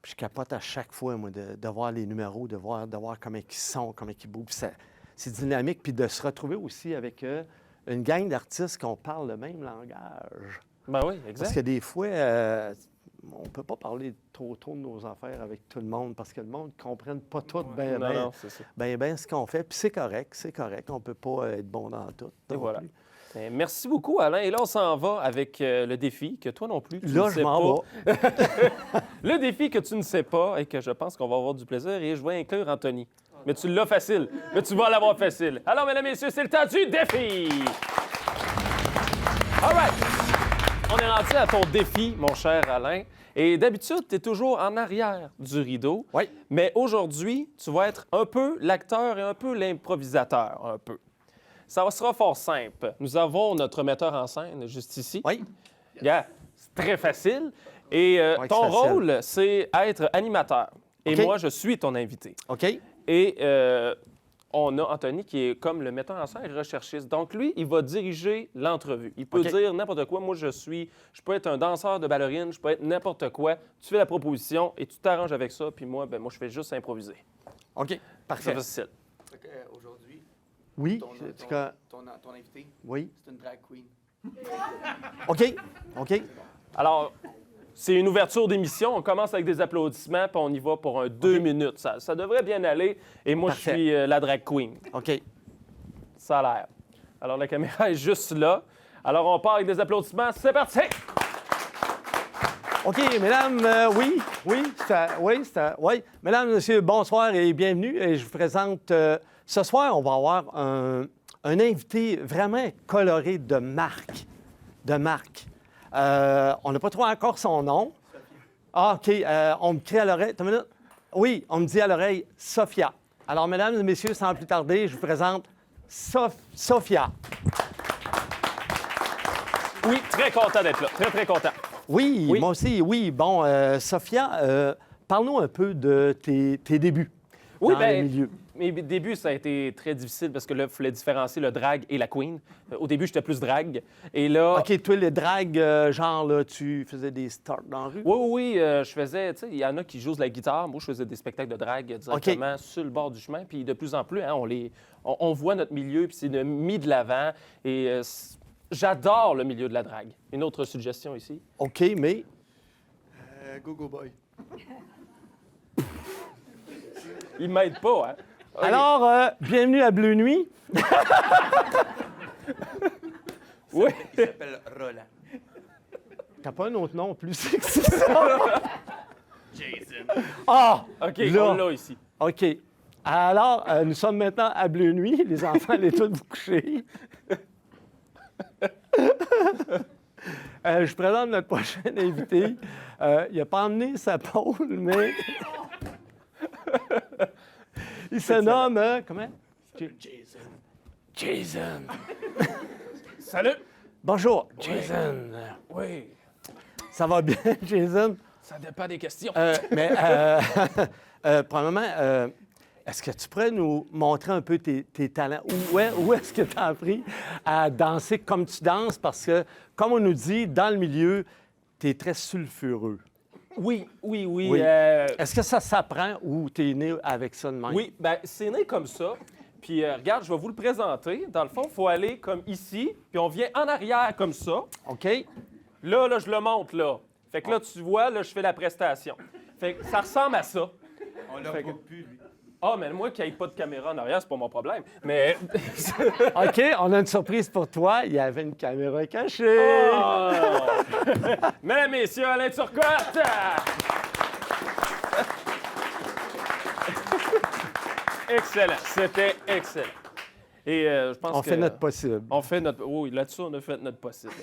Puis je capote à chaque fois, moi, de voir les numéros, de voir comment ils sont, comment ils bougent. C'est dynamique, puis de se retrouver aussi avec une gang d'artistes qui parle le même langage. Ben oui, exact. Parce que des fois, on ne peut pas parler trop de nos affaires avec tout le monde, parce que le monde ne comprenne pas tout Non, c'est ça. ben ce qu'on fait. Puis c'est correct. On ne peut pas être bon dans tout. Et non voilà. plus. Merci beaucoup, Alain. Et là, on s'en va avec le défi que toi non plus, tu Là, ne je sais m'en pas. Le défi que tu ne sais pas et que je pense qu'on va avoir du plaisir, et je vais inclure Anthony. Mais tu l'as facile. Mais tu vas l'avoir facile. Alors, mesdames et messieurs, c'est le temps du défi! All right! On est rendu à ton défi, mon cher Alain. Et d'habitude, tu es toujours en arrière du rideau. Oui. Mais aujourd'hui, tu vas être un peu l'acteur et un peu l'improvisateur, un peu. Ça sera fort simple. Nous avons notre metteur en scène juste ici. Oui. Yeah, c'est très facile. Et Ouais, ton c'est facile. rôle, c'est être animateur. Et OK. moi, je suis ton invité. OK? Et on a Anthony qui est comme le metteur en scène recherchiste. Donc, lui, il va diriger l'entrevue. Il peut OK. dire n'importe quoi. Moi, je peux être un danseur de ballerine, je peux être n'importe quoi. Tu fais la proposition et tu t'arranges avec ça. Puis moi, je fais juste improviser. OK. C'est Parfait. facile. Aujourd'hui, Oui. ton invité, Oui. c'est une drag queen. OK. OK. Alors, c'est une ouverture d'émission. On commence avec des applaudissements, puis on y va pour 2 minutes. Ça devrait bien aller. Et moi, Parfait. je suis la drag queen. OK. Ça a l'air. Alors, la caméra est juste là. Alors, on part avec des applaudissements. C'est parti! OK, mesdames, oui. Mesdames, messieurs, bonsoir et bienvenue. Et je vous présente, ce soir, on va avoir un invité vraiment coloré de marque. On n'a pas trouvé encore son nom. Ah, OK, on me crie à l'oreille. Attends une minute. Oui, on me dit à l'oreille Sophia. Alors, mesdames et messieurs, sans plus tarder, je vous présente Sophia. Oui, très content d'être là. Très, très content. Oui, Oui. moi aussi, oui. Bon, Sophia, parle-nous un peu de tes débuts Oui, dans ben, le milieu. mes débuts, ça a été très difficile parce que là, il fallait différencier le drag et la queen. Au début, j'étais plus drag. Et là... OK, toi, le drag, genre, là, tu faisais des starts dans la rue? Oui, je faisais, tu sais, il y en a qui jouent de la guitare. Moi, je faisais des spectacles de drag directement sur le bord du chemin. Puis de plus en plus, hein, on voit notre milieu, puis c'est mis de l'avant. Et j'adore le milieu de la drague. Une autre suggestion ici. OK, mais... Go Boy. Il m'aide pas, hein? OK. Alors, bienvenue à Bleu Nuit. Oui. Il s'appelle Roland. T'as pas un autre nom plus sexy que ça? Jason. Ah! OK, Là. on l'a ici. OK. Alors, nous sommes maintenant à Bleu Nuit. Les enfants, allez tous vous coucher. Je présente notre prochain invité. Il n'a pas emmené sa pôle, mais... Il se nomme... comment? Jason. Salut! Bonjour, Jason. Oui, Ça va bien, Jason? ça dépend des questions. Premièrement, est-ce que tu pourrais nous montrer un peu tes talents? Où est-ce que tu as appris à danser comme tu danses? Parce que, comme on nous dit, dans le milieu, tu es très sulfureux. Oui. Oui. Est-ce que ça s'apprend ou tu es né avec ça de même? Oui, bien, c'est né comme ça. Puis, regarde, je vais vous le présenter. Dans le fond, il faut aller comme ici, puis on vient en arrière comme ça. OK? Là, je le monte, là. Fait que là, tu vois, là, je fais la prestation. Fait que ça ressemble à ça. On l'a Fait que- pas plus, lui. Ah, mais moi, qu'il n'y ait pas de caméra en arrière, c'est pas mon problème. Mais... OK, on a une surprise pour toi. Il y avait une caméra cachée. Oh! Mesdames, messieurs, Alain Turcotte! Excellent, c'était excellent. Et je pense On que... fait notre possible. On fait notre... Oui, là-dessus, on a fait notre possible.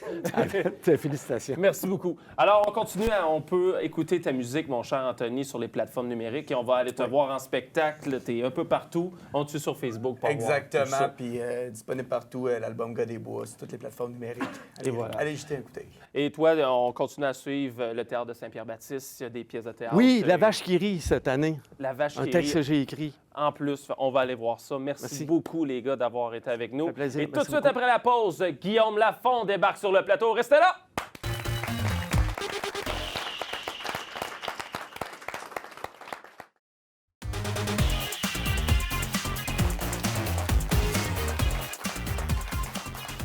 Félicitations. Merci beaucoup. Alors, on continue. On peut écouter ta musique, mon cher Anthony, sur les plateformes numériques et on va aller te voir en spectacle. Tu es un peu partout. On te suit sur Facebook pour voir tout Exactement. ça. Puis disponible partout, l'album Gars des Bois, sur toutes les plateformes numériques. Allez, voilà. allez jeter un coup d'œil. Et toi, on continue à suivre le Théâtre de Saint-Pierre-Baptiste. Il y a des pièces de théâtre. Oui, La Vache qui rit cette année. La vache Un qui texte rit. que j'ai écrit. En plus, on va aller voir ça. Merci beaucoup, les gars, d'avoir été avec nous. Ça fait plaisir. Et tout de Merci suite beaucoup. après la pause, Guillaume Lafont débarque sur le plateau. Restez là!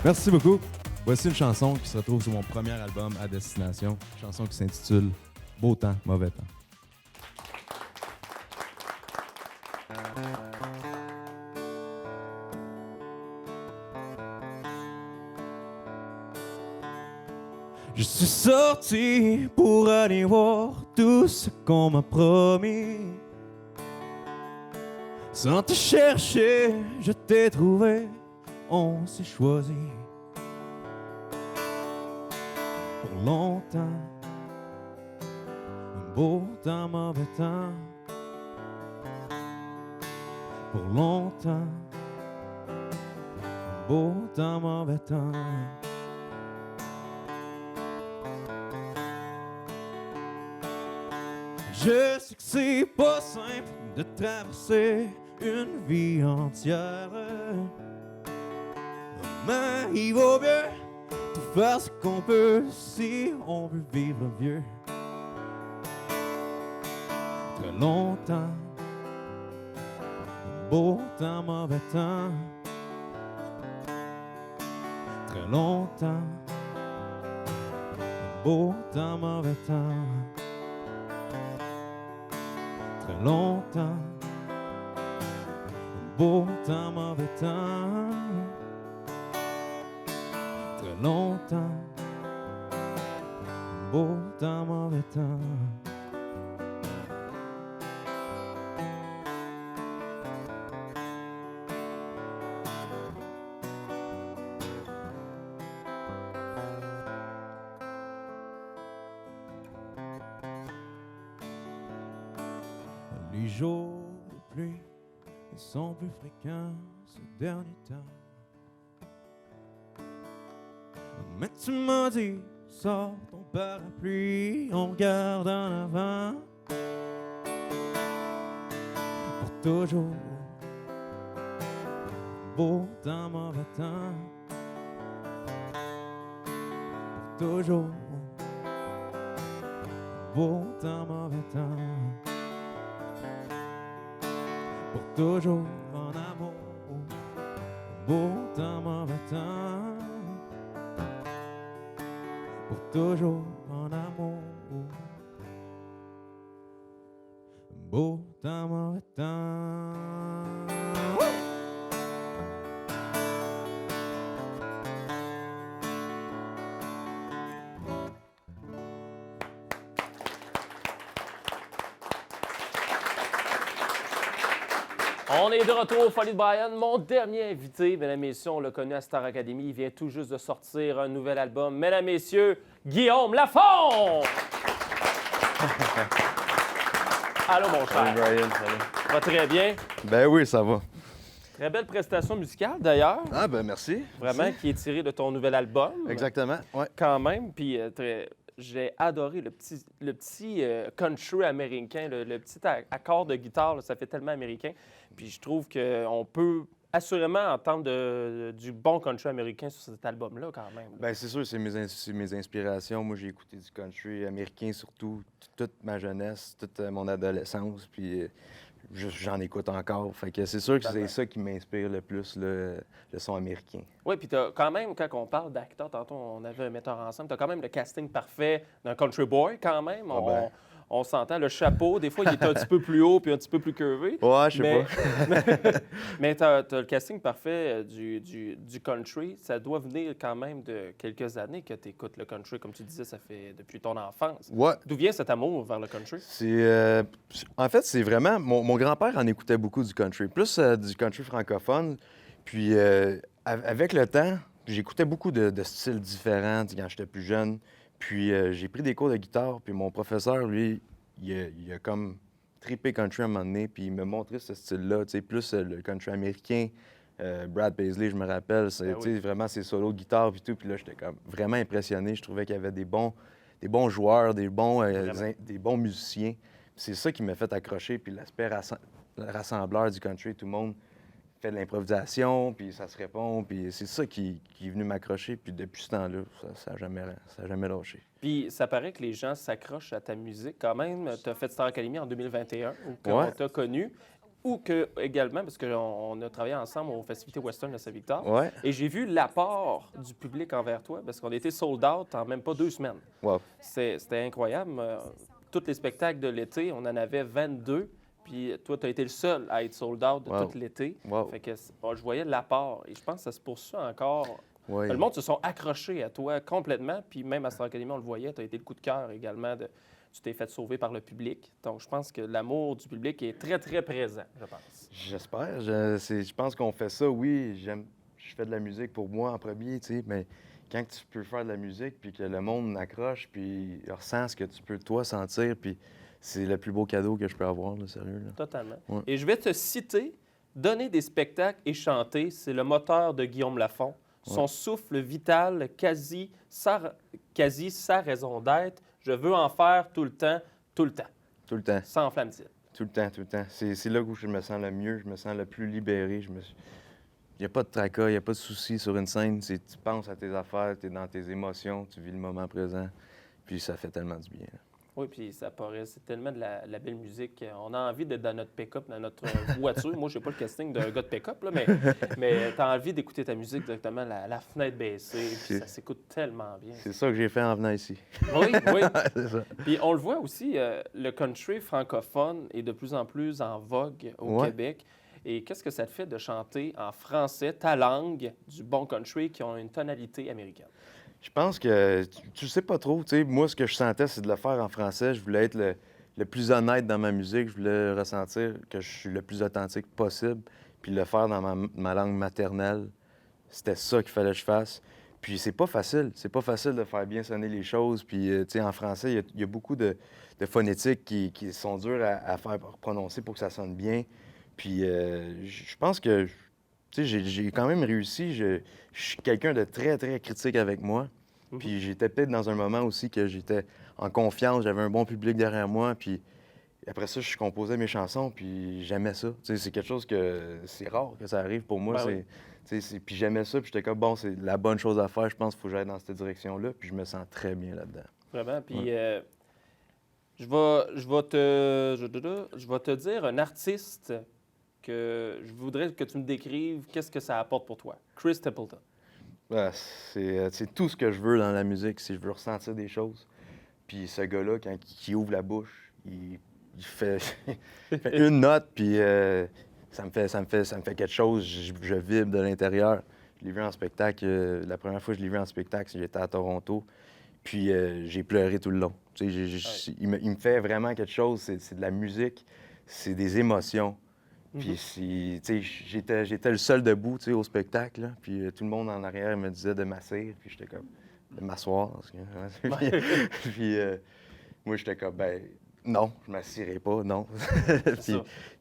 Merci beaucoup. Voici une chanson qui se retrouve sur mon premier album à destination. Une chanson qui s'intitule Beau temps, mauvais temps. Je suis sorti pour aller voir tout ce qu'on m'a promis. Sans te chercher, je t'ai trouvé, on s'est choisi. Pour longtemps, un beau temps, mauvais temps. Pour longtemps, un beau temps, mauvais temps. Je sais que c'est pas simple de traverser une vie entière. Mais il vaut mieux tout faire ce qu'on peut si on veut vivre vieux. Très longtemps, beau temps, mauvais temps. Très longtemps, beau temps, mauvais temps. Très longtemps, beau temps, mauvais temps. Très longtemps, beau temps, mauvais temps. Les jours de pluie sont plus fréquents ces derniers temps. Mais tu m'as dit, sors ton parapluie, on regarde en avant. Pour toujours, beau temps, mauvais temps. Pour toujours, beau temps, mauvais temps. Pour toujours en amour, beau temps, mauvais temps. Pour toujours en amour, beau temps, mauvais temps. On est de retour au Folie de Brian. Mon dernier invité, mesdames et messieurs, on l'a connu à Star Academy. Il vient tout juste de sortir un nouvel album. Mesdames et messieurs, Guillaume Lafont! Allô, mon cher. Salut Brian, salut. Ça va très bien. Ben oui, ça va. Très belle prestation musicale, d'ailleurs. Ah ben merci. Vraiment, Merci. qui est tirée de ton nouvel album. Exactement, ouais. Quand même. Puis j'ai adoré le petit country américain, le petit accord de guitare. Là, ça fait tellement américain. Puis je trouve qu'on peut assurément entendre du bon country américain sur cet album-là, quand même. Ben c'est sûr, c'est mes inspirations. Moi, j'ai écouté du country américain surtout toute ma jeunesse, toute mon adolescence, puis j'en écoute encore. Fait que c'est sûr que c'est ça qui m'inspire le plus, le son américain. Oui, puis t'as quand même, quand on parle d'acteur, tantôt on avait un metteur ensemble, t'as quand même le casting parfait d'un country boy, quand même. Ah ben. On s'entend, le chapeau, des fois, il est un petit peu plus haut puis un petit peu plus curvé. Ouais, je sais pas. Mais t'as le casting parfait du country. Ça doit venir quand même de quelques années que tu écoutes le country. Comme tu disais, ça fait depuis ton enfance. Ouais. D'où vient cet amour vers le country? En fait, c'est vraiment... Mon grand-père en écoutait beaucoup du country, plus du country francophone. Puis avec le temps, j'écoutais beaucoup de styles différents quand j'étais plus jeune. Puis j'ai pris des cours de guitare, puis mon professeur, lui, il a comme trippé country à un moment donné, puis il m'a montré ce style-là, tu sais, plus le country américain. Brad Paisley, je me rappelle, c'est tu sais, vraiment ses solos de guitare puis tout. Puis là, j'étais comme vraiment impressionné. Je trouvais qu'il y avait des bons joueurs, des bons musiciens. C'est ça qui m'a fait accrocher. Puis l'aspect rassembleur du country, tout le monde fait de l'improvisation, puis ça se répond. Puis c'est ça qui est venu m'accrocher. Puis depuis ce temps-là, ça n'a jamais lâché. Puis ça paraît que les gens s'accrochent à ta musique quand même. Tu as fait Star Academy en 2021, où on t'a connu. Ou que également, parce qu'on a travaillé ensemble aux festivités western de Saint-Victor, Ouais. et j'ai vu l'apport du public envers toi, parce qu'on a été sold out en même pas 2 semaines. Wow. C'était incroyable. Tous les spectacles de l'été, on en avait 22, puis toi, tu as été le seul à être sold out de tout l'été. Wow. Fait que je voyais l'apport, et je pense que ça se poursuit encore. Ouais. Le monde se sont accrochés à toi complètement, puis même à Star Academy, on le voyait, tu as été le coup de cœur également tu t'es fait sauver par le public. Donc, je pense que l'amour du public est très, très présent, je pense. J'espère. Je pense qu'on fait ça, oui. Je fais de la musique pour moi en premier, tu sais, mais quand tu peux faire de la musique, puis que le monde accroche, puis ressent ce que tu peux, toi, sentir, puis c'est le plus beau cadeau que je peux avoir, là, sérieux. Là. Totalement. Ouais. Et je vais te citer, donner des spectacles et chanter, c'est le moteur de Guillaume Lafont. Son souffle vital, quasi sa raison d'être. Je veux en faire tout le temps, tout le temps. Tout le temps. Sans flamme-t-il. Tout le temps, tout le temps. C'est là où je me sens le mieux, je me sens le plus libéré. Il n'y a pas de tracas, il n'y a pas de soucis sur une scène. Tu penses à tes affaires, tu es dans tes émotions, tu vis le moment présent. Puis ça fait tellement du bien. Oui, puis ça paraît, c'est tellement de la belle musique. On a envie d'être dans notre pick-up, dans notre voiture. Moi, je n'ai pas le casting d'un gars de pick-up, là, mais tu as envie d'écouter ta musique directement, la fenêtre baissée, puis ça s'écoute tellement bien. C'est ça que j'ai fait en venant ici. Oui, oui. C'est ça. Puis on le voit aussi, le country francophone est de plus en plus en vogue au Québec. Et qu'est-ce que ça te fait de chanter en français, ta langue, du bon country qui ont une tonalité américaine? Je pense que tu sais pas trop. Tu sais, moi, ce que je sentais, c'est de le faire en français. Je voulais être le plus honnête dans ma musique. Je voulais ressentir que je suis le plus authentique possible. Puis le faire dans ma langue maternelle, c'était ça qu'il fallait que je fasse. Puis c'est pas facile. C'est pas facile de faire bien sonner les choses. Puis, tu sais, en français, il y a beaucoup de phonétiques qui sont dures à faire prononcer pour que ça sonne bien. Puis je pense que... Tu sais, j'ai quand même réussi. Je suis quelqu'un de très, très critique avec moi. Puis j'étais peut-être dans un moment aussi que j'étais en confiance, j'avais un bon public derrière moi. Puis après ça, je composais mes chansons, puis j'aimais ça. Tu sais, c'est quelque chose que c'est rare que ça arrive pour moi. Ben Puis j'aimais ça, puis j'étais comme, bon, c'est la bonne chose à faire. Je pense qu'il faut que j'aille dans cette direction-là. Puis je me sens très bien là-dedans. Vraiment. Puis je vais te dire un artiste que je voudrais que tu me décrives qu'est-ce que ça apporte pour toi. Chris Stapleton. C'est tout ce que je veux dans la musique, si je veux ressentir des choses. Puis ce gars-là, quand il ouvre la bouche, il fait une note, puis ça me fait quelque chose. Je vibre de l'intérieur. Je l'ai vu en spectacle. La première fois que je l'ai vu en spectacle, j'étais à Toronto. Puis j'ai pleuré tout le long. Tu sais, il me fait vraiment quelque chose. C'est de la musique, c'est des émotions. Puis, tu sais, j'étais le seul debout, tu sais, au spectacle, là. Puis tout le monde en arrière me disait de m'asseoir. Puis j'étais comme, de m'asseoir. Puis moi, j'étais comme, ben non, je m'assierai pas, non.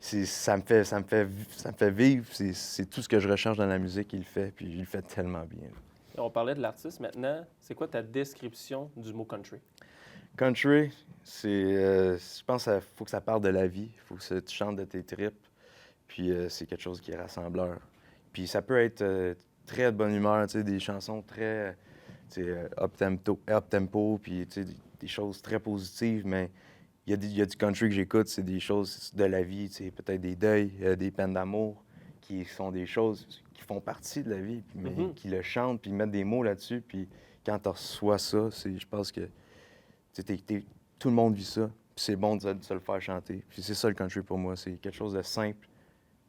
Puis ça me fait vivre. C'est tout ce que je recherche dans la musique qu'il fait. Puis il le fait tellement bien. On parlait de l'artiste maintenant. C'est quoi ta description du mot country? Country, je pense qu'il faut que ça parle de la vie. Il faut que tu chantes de tes tripes. Puis c'est quelque chose qui est rassembleur. Puis ça peut être très de bonne humeur, tu sais, des chansons très up-tempo, puis tu sais, des choses très positives, mais il y a du country que j'écoute, c'est des choses de la vie, tu sais, peut-être des deuils, des peines d'amour, qui sont des choses qui font partie de la vie, mais qui le chantent, puis mettent des mots là-dessus, puis quand tu reçois ça, je pense que tout le monde vit ça, puis c'est bon de se le faire chanter. Puis c'est ça le country pour moi, c'est quelque chose de simple,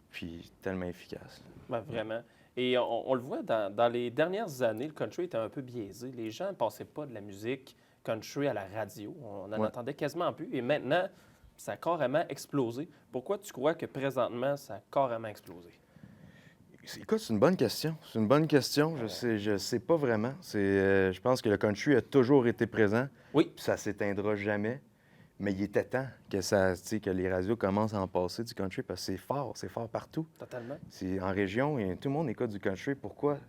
puis tellement efficace. Ben, vraiment. Et on le voit dans les dernières années, le country était un peu biaisé. Les gens ne passaient pas de la musique country à la radio. On en entendait quasiment plus. Et maintenant, ça a carrément explosé. Pourquoi tu crois que présentement, ça a carrément explosé? Écoute, c'est une bonne question. C'est une bonne question. Je sais pas vraiment. Je pense que le country a toujours été présent. Oui. Puis ça s'éteindra jamais. Mais il était temps que les radios commencent à en passer du country parce que c'est fort partout. Totalement. C'est en région et tout le monde écoute du country. Pourquoi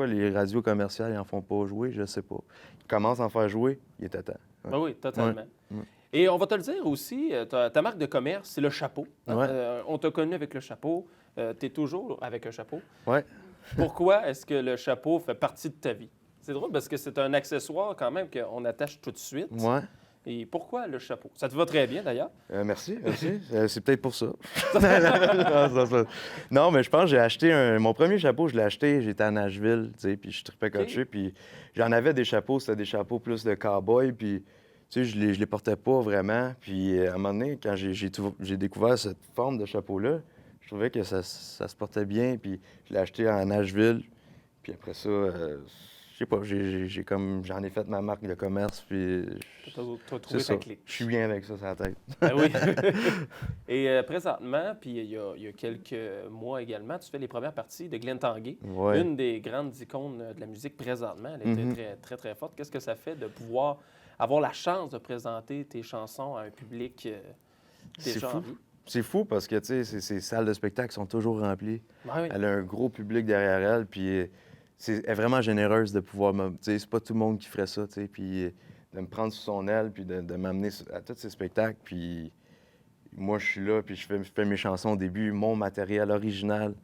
les radios commerciales n'en font pas jouer? Je sais pas. Ils commencent à en faire jouer, il était temps. Ouais. Ben oui, totalement. Ouais. Et on va te le dire aussi, ta marque de commerce, c'est le chapeau. Hein? Ouais. On t'a connu avec le chapeau. Tu es toujours avec un chapeau. Ouais. Pourquoi est-ce que le chapeau fait partie de ta vie? C'est drôle parce que c'est un accessoire quand même qu'on attache tout de suite. Ouais. Et pourquoi le chapeau? Ça te va très bien d'ailleurs. Merci. C'est peut-être pour ça. Non, mais je pense que j'ai acheté mon premier chapeau, je l'ai acheté, j'étais à Nashville, tu sais, puis je tripais country, puis j'en avais des chapeaux, c'était des chapeaux plus de cow-boy, puis tu sais, je les portais pas vraiment. Puis à un moment donné, quand j'ai découvert cette forme de chapeau-là, je trouvais que ça se portait bien, puis je l'ai acheté à Nashville, puis après ça, je sais pas, j'en ai fait ma marque de commerce, puis T'as trouvé ta clique. Je suis bien avec ça sur la tête. Ben oui. Et présentement, puis il y a quelques mois également, tu fais les premières parties de Glenn Tanguay, Ouais. une des grandes icônes de la musique présentement. Elle était très, très, très forte. Qu'est-ce que ça fait de pouvoir avoir la chance de présenter tes chansons à un public déjà en vie? C'est fou parce que, tu sais, ces salles de spectacle sont toujours remplies. Ben oui. Elle a un gros public derrière elle, puis elle est vraiment généreuse de pouvoir tu sais, c'est pas tout le monde qui ferait ça, tu sais, puis de me prendre sous son aile, puis de m'amener à tous ces spectacles, puis moi, je suis là, puis je fais mes chansons au début, mon matériel original.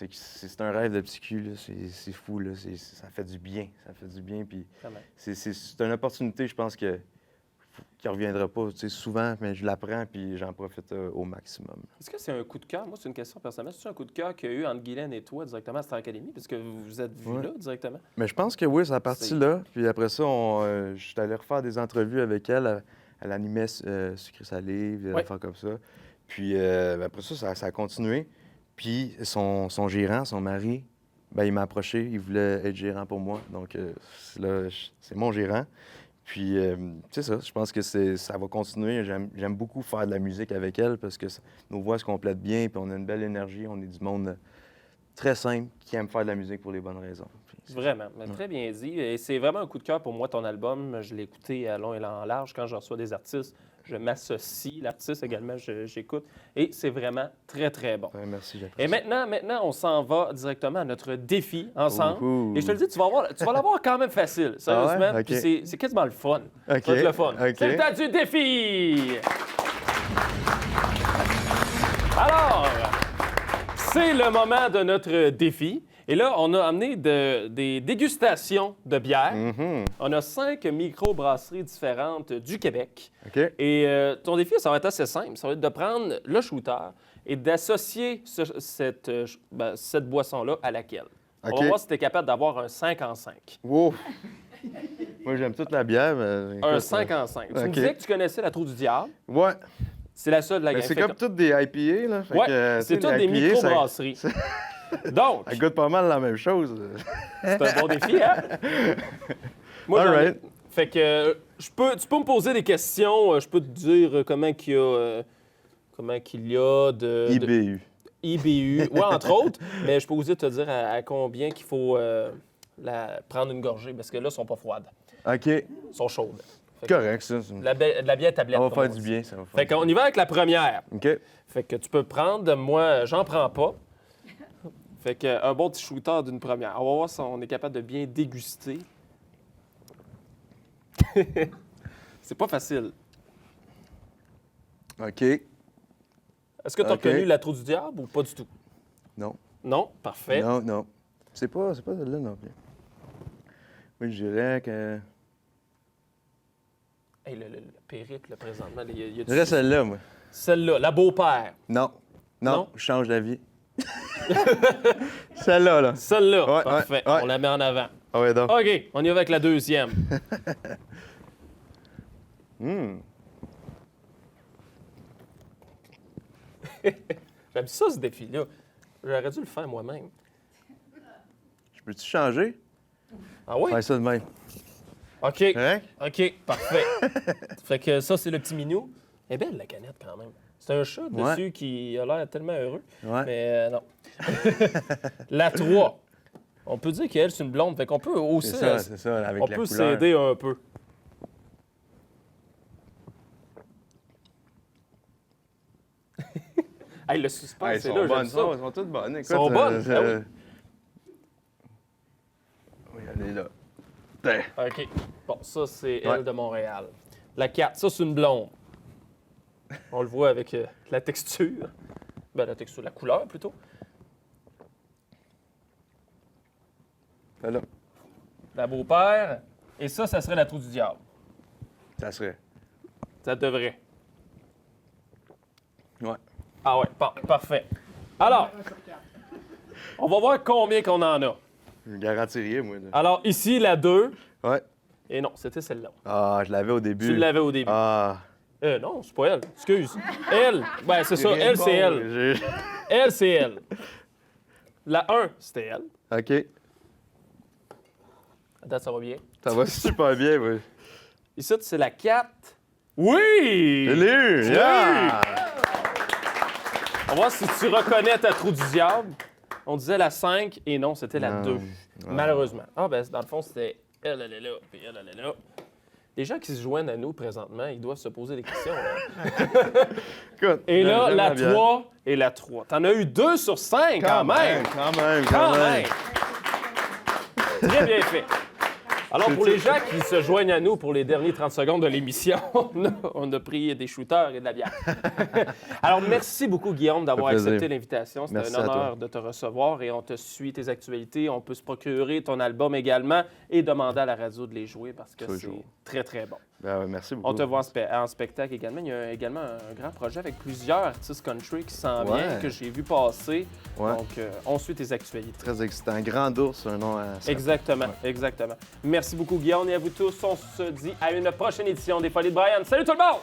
C'est un rêve de petit cul, là. C'est fou, là. Ça fait du bien, puis c'est une opportunité, je pense, qui ne reviendra pas, tu sais, souvent, mais je la prends, puis j'en profite au maximum. Est-ce que c'est un coup de cœur? Moi, c'est une question personnelle. C'est un coup de cœur qu'il y a eu entre Guylaine et toi directement à Star Academy, parce que vous vous êtes vus là directement? Mais je pense que oui, c'est parti là. Puis après ça, je suis allé refaire des entrevues avec elle. Elle animait Sucré Salé, des affaires comme ça. Puis après ça a continué. Puis son gérant, son mari, ben, il m'a approché. Il voulait être gérant pour moi. Donc là, c'est mon gérant. Puis, c'est ça, je pense que ça va continuer. J'aime beaucoup faire de la musique avec elle parce que nos voix se complètent bien, puis on a une belle énergie. On est du monde très simple qui aime faire de la musique pour les bonnes raisons. Vraiment, très bien dit. Et c'est vraiment un coup de cœur pour moi, ton album. Je l'ai écouté à long et en large. Quand je reçois des artistes, je m'associe. L'artiste également, j'écoute. Et c'est vraiment très, très bon. Ouais, merci, Et maintenant, on s'en va directement à notre défi ensemble. Ouhou. Et je te le dis, tu vas l'avoir quand même facile, sérieusement. Ah ouais? Puis OK. c'est quasiment le fun. OK. Ça va être le fun. OK. C'est le temps du défi! Alors, c'est le moment de notre défi. Et là, on a amené des dégustations de bière. On a 5 microbrasseries différentes du Québec. OK. Et ton défi, ça va être assez simple. Ça va être de prendre le shooter et d'associer cette boisson-là à laquelle. On OK. va voir si tu es capable d'avoir un 5 en 5. Wow! Moi, j'aime toute la bière, mais... Un écoute, 5 en 5. Tu me OK. disais que tu connaissais la Trou du Diable. Ouais. C'est la seule de la Mais gamme. c'est Fait comme toutes des IPA, là. Fait Ouais, que, c'est tu sais, toutes des les IPA, microbrasseries. Donc, Ça goûte pas mal la même chose. c'est un bon défi, hein? Moi, All j'en ai- right. Fait que tu peux me poser des questions. Je peux te dire comment qu'il y a de IBU. IBU, ouais, entre autres. Mais je peux aussi te dire à combien qu'il faut prendre une gorgée, parce que là, elles sont pas froides. OK. Elles sont chaudes. Correct, ça. De la bière tablette. Ça va comme faire on du dit. bien, ça va faire Fait qu'on y va avec la première. OK. Fait que tu peux prendre, moi, j'en prends pas. Fait que un bon petit shooter d'une première. On va voir si on est capable de bien déguster. C'est pas facile. OK. Est-ce que tu as OK. reconnu la Trou du Diable ou pas du tout? Non. Non? Parfait. Non. C'est pas celle-là non plus. Oui, je dirais que... Hey, le périple, présentement, il y a Je dirais celle-là, moi. Celle-là, la Beau-Père. Non. Non? Je change d'avis. Celle-là, là. Celle-là, Ouais, parfait. ouais. On la met en avant. Ah ouais, donc. OK, on y va avec la deuxième. J'aime ça, ce défi-là. J'aurais dû le faire moi-même. Je peux-tu changer? Ah oui? Faire ça de même. OK. Correct? OK, parfait. Fait que ça, c'est le petit minou. Elle est belle, la canette, quand même. C'est un chat Ouais. dessus qui a l'air tellement heureux. Ouais. Mais non. La 3. On peut dire qu'elle, c'est une blonde. Fait qu'on peut aussi... C'est ça, avec on la peut couleur. s'aider un peu. Hey, le suspense, Ah, elles c'est sont là, bonnes, j'aime ça. elles sont toutes bonnes. Écoute, sont bonnes, ben oui, elle est là. Ben, OK. Bon, ça, c'est Ouais. elle de Montréal. La 4, ça, c'est une blonde. On le voit avec la texture. Ben, la texture, la couleur, plutôt. ben là, La beau-père. Et ça serait la trou du diable. ça serait. Ça devrait. Ouais. Ah ouais, parfait. Alors, on va voir combien qu'on en a. Je garantis rien, moi. Là. Alors, ici, la 2. Ouais. Et non, c'était celle-là. Ah, je l'avais au début. Tu l'avais au début. Ah. Non, c'est pas elle. Excuse. Elle. Ben, c'est ça. Rien de Elle, bon, c'est elle. Elle, c'est elle. La 1, c'était elle. OK. À date, ça va bien. Ça va super bien, oui. Ici, c'est la 4. Oui! Je l'ai eu! Tu Yeah! l'as eu! On va voir si tu reconnais ta trou du diable. On disait la 5 et non, c'était la 2. Malheureusement. Ah, ben, dans le fond, c'était elle est là, puis elle est là. Les gens qui se joignent à nous présentement, ils doivent se poser des questions. Là. Écoute, Et là, j'aime la bière. 3 et la 3. T'en as eu 2 sur 5 quand même. Quand même. Très bien fait. Alors, pour les gens qui se joignent à nous pour les derniers 30 secondes de l'émission, on a pris des shooters et de la bière. Alors, merci beaucoup, Guillaume, d'avoir Ça fait plaisir. accepté l'invitation. C'était Merci un à toi. honneur de te recevoir et on te suit tes actualités. On peut se procurer ton album également et demander à la radio de les jouer parce que c'est Toujours. très, très bon. Ben ouais, merci beaucoup. On te voit en spectacle également. Il y a également un grand projet avec plusieurs artistes country qui s'en Ouais. vient, que j'ai vu passer. Ouais. Donc, on suit tes actualités. Très excitant. Grand ours, un nom à ça. Exactement, exactement. Merci beaucoup, Guillaume, et à vous tous. On se dit à une prochaine édition des Folies de Brian. Salut tout le monde!